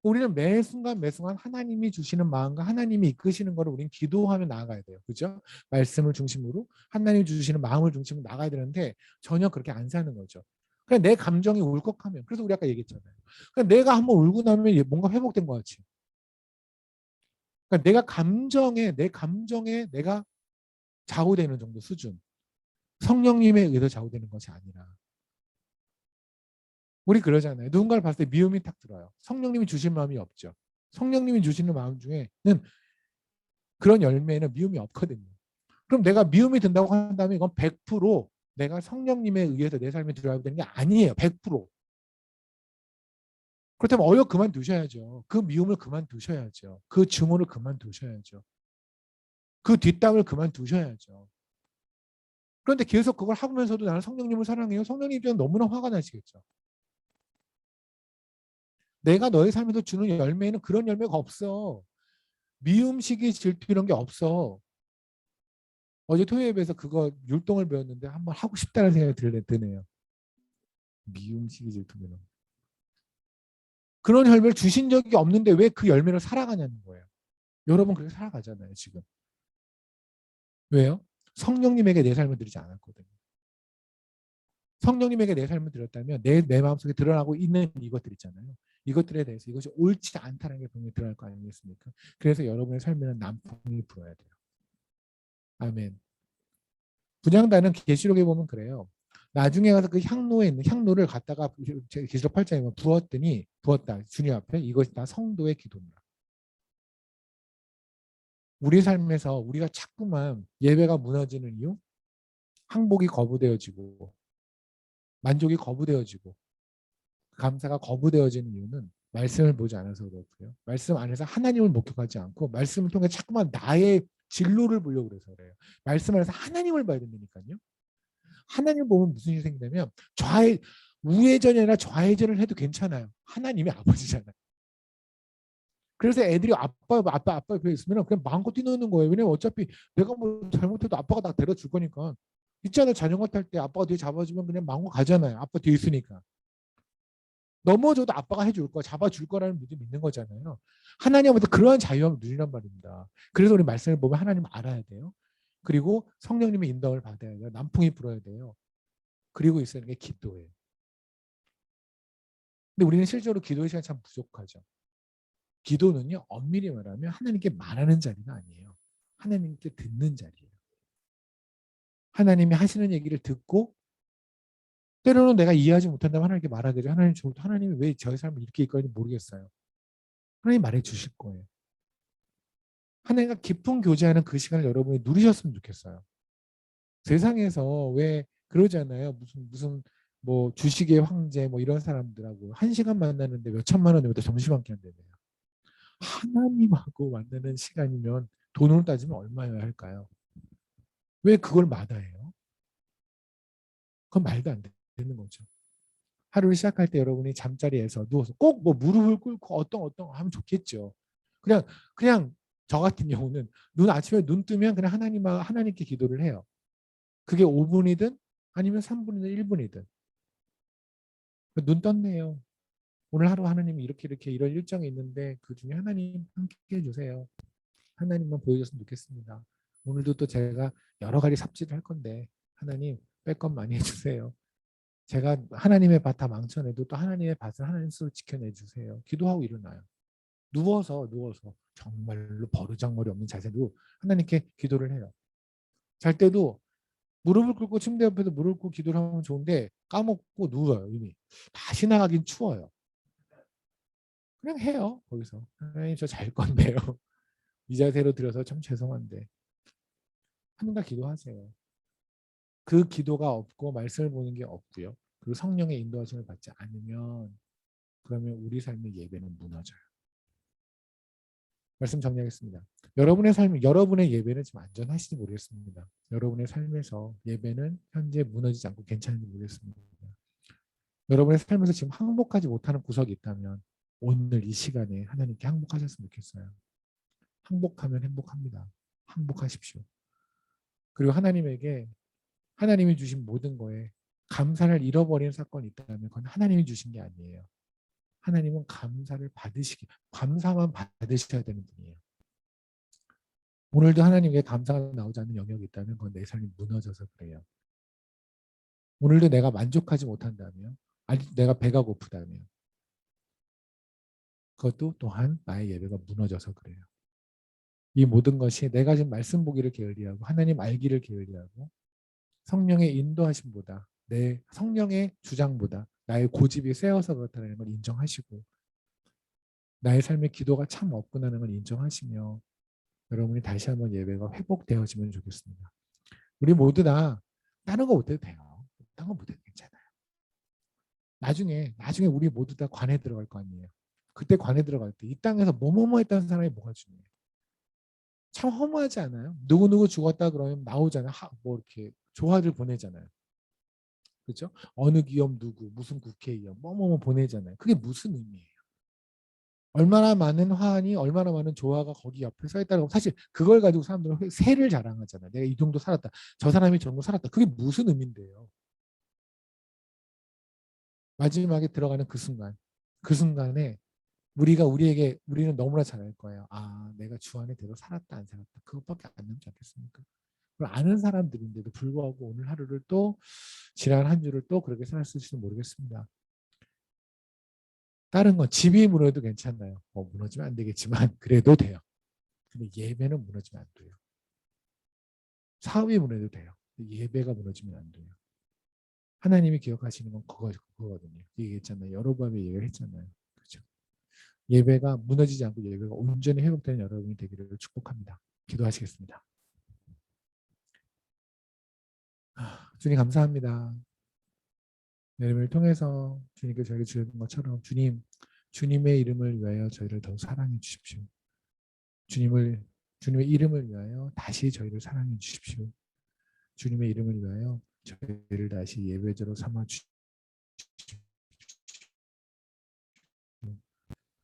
우리는 매 순간 매 순간 하나님이 주시는 마음과 하나님이 이끄시는 거를 우리는 기도하며 나아가야 돼요. 그죠? 말씀을 중심으로 하나님이 주시는 마음을 중심으로 나가야 되는데 전혀 그렇게 안 사는 거죠. 그냥 내 감정이 울컥하면 그래서 우리 아까 얘기했잖아요. 그냥 내가 한번 울고 나면 뭔가 회복된 것 같이. 그러니까 내 감정에 내가 좌우되는 정도 수준. 성령님에 의해서 좌우되는 것이 아니라 우리 그러잖아요. 누군가를 봤을 때 미움이 탁 들어요. 성령님이 주신 마음이 없죠. 성령님이 주시는 마음 중에는 그런 열매는 미움이 없거든요. 그럼 내가 미움이 든다고 한다면 이건 100% 내가 성령님에 의해서 내 삶에 들어야 되는 게 아니에요. 100%. 그렇다면 그만두셔야죠. 그 미움을 그만두셔야죠. 그 증오를 그만두셔야죠. 그 뒷담을 그만두셔야죠. 그런데 계속 그걸 하면서도 나는 성령님을 사랑해요. 성령님 입장에 너무나 화가 나시겠죠. 내가 너의 삶에서 주는 열매는 그런 열매가 없어. 미움, 시기, 질투 이런 게 없어. 어제 토요일에서 그거 율동을 배웠는데 한번 하고 싶다는 생각이 드네요. 미움, 시기, 질투 이런. 그런 열매를 주신 적이 없는데 왜 그 열매를 살아가냐는 거예요. 여러분 그렇게 살아가잖아요 지금. 왜요? 성령님에게 내 삶을 드리지 않았거든요. 성령님에게 내 삶을 드렸다면 내 마음속에 드러나고 있는 이것들 있잖아요. 이것들에 대해서 이것이 옳지 않다는 게 분명히 드러날 거 아니겠습니까? 그래서 여러분의 삶에는 남풍이 불어야 돼요. 아멘. 분향단은 계시록에 보면 그래요. 나중에 가서 그 향로에 있는 향로를 갖다가 계시록 8장에 보면 부었다. 주님 앞에 이것이 다 성도의 기도입니다. 우리 삶에서 우리가 자꾸만 예배가 무너지는 이유, 항복이 거부되어지고 만족이 거부되어지고 감사가 거부되어지는 이유는 말씀을 보지 않아서 그렇고요. 말씀 안에서 하나님을 목격하지 않고 말씀을 통해 자꾸만 나의 진로를 보려고 그래서 그래요. 말씀 안에서 하나님을 봐야 된다니까요. 하나님 보면 무슨 일이 생기냐면 우회전이 아니라 좌회전을 해도 괜찮아요. 하나님이 아버지잖아요. 그래서 애들이 아빠 옆에 있으면 그냥 마음껏 뛰노는 거예요. 왜냐면 어차피 내가 뭐 잘못해도 아빠가 나 데려줄 거니까. 있잖아요. 자전거 탈 때 아빠가 뒤에 잡아주면 그냥 마음껏 가잖아요. 아빠 뒤에 있으니까. 넘어져도 아빠가 해줄 거, 잡아줄 거라는 믿음이 있는 거잖아요. 하나님한테 그러한 자유함을 누리란 말입니다. 그래서 우리 말씀을 보면 하나님 알아야 돼요. 그리고 성령님의 인도를 받아야 돼요. 남풍이 불어야 돼요. 그리고 있어야 하는 게 기도예요. 근데 우리는 실제로 기도의 시간이 참 부족하죠. 기도는요, 엄밀히 말하면 하나님께 말하는 자리가 아니에요. 하나님께 듣는 자리예요. 하나님이 하시는 얘기를 듣고 때로는 내가 이해하지 못한다면 하나님께 말하게 돼요. 하나님이 왜 저의 삶을 이렇게 이끌었는지 모르겠어요. 하나님 말해 주실 거예요. 하나님과 깊은 교제하는 그 시간을 여러분이 누리셨으면 좋겠어요. 세상에서 왜 그러잖아요. 무슨 뭐 주식의 황제 뭐 이런 사람들하고 1시간 만나는데 몇 천만 원이면 점심 한 끼 한다며요. 하나님하고 만나는 시간이면 돈으로 따지면 얼마여야 할까요? 왜 그걸 마다해요? 그건 말도 안 되는 거죠. 하루를 시작할 때 여러분이 잠자리에서 누워서 꼭 뭐 무릎을 꿇고 어떤 하면 좋겠죠. 그냥 그냥 저 같은 경우는 아침에 눈 뜨면 그냥 하나님께 기도를 해요. 그게 5분이든 아니면 3분이든 1분이든. 눈 떴네요. 오늘 하루 하나님이 이렇게 이런 일정이 있는데 그중에 하나님 함께 해주세요. 하나님만 보여줬으면 좋겠습니다. 오늘도 또 제가 여러 가지 삽질을 할 건데 하나님 뺄 것 많이 해주세요. 제가 하나님의 밭 다 망쳐내도 또 하나님의 밭을 하나님 스스로 지켜내주세요. 기도하고 일어나요. 누워서 정말로 버르장머리 없는 자세로 하나님께 기도를 해요. 잘 때도 무릎을 꿇고 침대 옆에서 무릎을 꿇고 기도를 하면 좋은데 까먹고 누워요. 이미 다시 나가긴 추워요. 그냥 해요. 거기서 하나님 저 잘 건데요. 이 자세로 들어서 참 죄송한데 하나님과 기도하세요. 그 기도가 없고 말씀을 보는 게 없고요. 그리고 성령의 인도하심을 받지 않으면 그러면 우리 삶의 예배는 무너져요. 말씀 정리하겠습니다. 여러분의 예배는 지금 안전하실지 모르겠습니다. 여러분의 삶에서 예배는 현재 무너지지 않고 괜찮은지 모르겠습니다. 여러분의 삶에서 지금 항복하지 못하는 구석이 있다면 오늘 이 시간에 하나님께 항복하셨으면 좋겠어요. 항복하면 행복합니다. 항복하십시오. 그리고 하나님이 주신 모든 거에 감사를 잃어버리는 사건이 있다면 그건 하나님이 주신 게 아니에요. 하나님은 감사만 받으셔야 되는 분이에요. 오늘도 하나님께 감사가 나오지 않는 영역이 있다면 그건 내 삶이 무너져서 그래요. 오늘도 내가 만족하지 못한다면, 아니 내가 배가 고프다면 그것도 또한 나의 예배가 무너져서 그래요. 이 모든 것이 내가 지금 말씀 보기를 게을리하고 하나님 알기를 게을리하고 성령의 인도하심보다 내 성령의 주장보다 나의 고집이 세어서 그렇다는 걸 인정하시고 나의 삶의 기도가 참 없구나라는 걸 인정하시며 여러분이 다시 한번 예배가 회복되어지면 좋겠습니다. 우리 모두 다 다른 거 못해도 돼요. 다른 거 못해도 괜찮아요. 나중에 우리 모두 다 관에 들어갈 거 아니에요. 그때 관에 들어갈 때 이 땅에서 뭐뭐뭐 했다는 사람이 뭐가 중요해요. 참 허무하지 않아요? 누구누구 죽었다 그러면 나오잖아요. 뭐 이렇게 조화를 보내잖아요. 그렇죠? 어느 기업 누구 무슨 국회의원 뭐뭐뭐 보내잖아요. 그게 무슨 의미예요? 얼마나 많은 화환이 얼마나 많은 조화가 거기 옆에 서 있다는 거 사실 그걸 가지고 사람들은 세를 자랑하잖아요. 내가 이 정도 살았다. 저 사람이 저 정도 살았다. 그게 무슨 의미인데요? 마지막에 들어가는 그 순간에 우리는 너무나 잘 알 거예요. 아, 내가 주 안에 대로 살았다 안 살았다. 그것밖에 안 남지 않겠습니까? 그걸 아는 사람들인데도 불구하고 오늘 하루를 또 지난 한 주를 또 그렇게 살았을지도 모르겠습니다. 다른 건 집이 무너져도 괜찮아요. 무너지면 안 되겠지만 그래도 돼요. 근데 예배는 무너지면 안 돼요. 사업이 무너져도 돼요. 예배가 무너지면 안 돼요. 하나님이 기억하시는 건 그거거든요. 얘기했잖아요. 여러 번에 얘기를 했잖아요. 그렇죠? 예배가 무너지지 않고 예배가 온전히 회복되는 여러분이 되기를 축복합니다. 기도하시겠습니다. 주님 감사합니다. 이름을 통해서 주님께 저희를 주신 것처럼 주님, 주님의 이름을 위하여 저희를 더 사랑해 주십시오. 주님의 이름을 위하여 다시 저희를 사랑해 주십시오. 주님의 이름을 위하여 저희를 다시 예배자로 삼아 주십시오.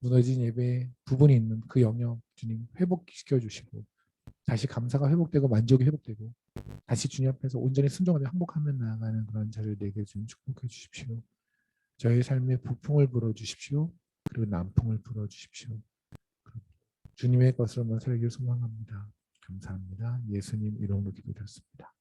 무너진 예배에 부분이 있는 그 영역 주님 회복시켜 주시고 다시 감사가 회복되고 만족이 회복되고 다시 주님 앞에서 온전히 순종하며 항복하며 나아가는 그런 자를 내게 좀 축복해 주십시오. 저희 삶에 부풍을 불어 주십시오. 그리고 남풍을 불어 주십시오. 주님의 것으로만 살기를 소망합니다. 감사합니다. 예수님 이름으로 기도드렸습니다.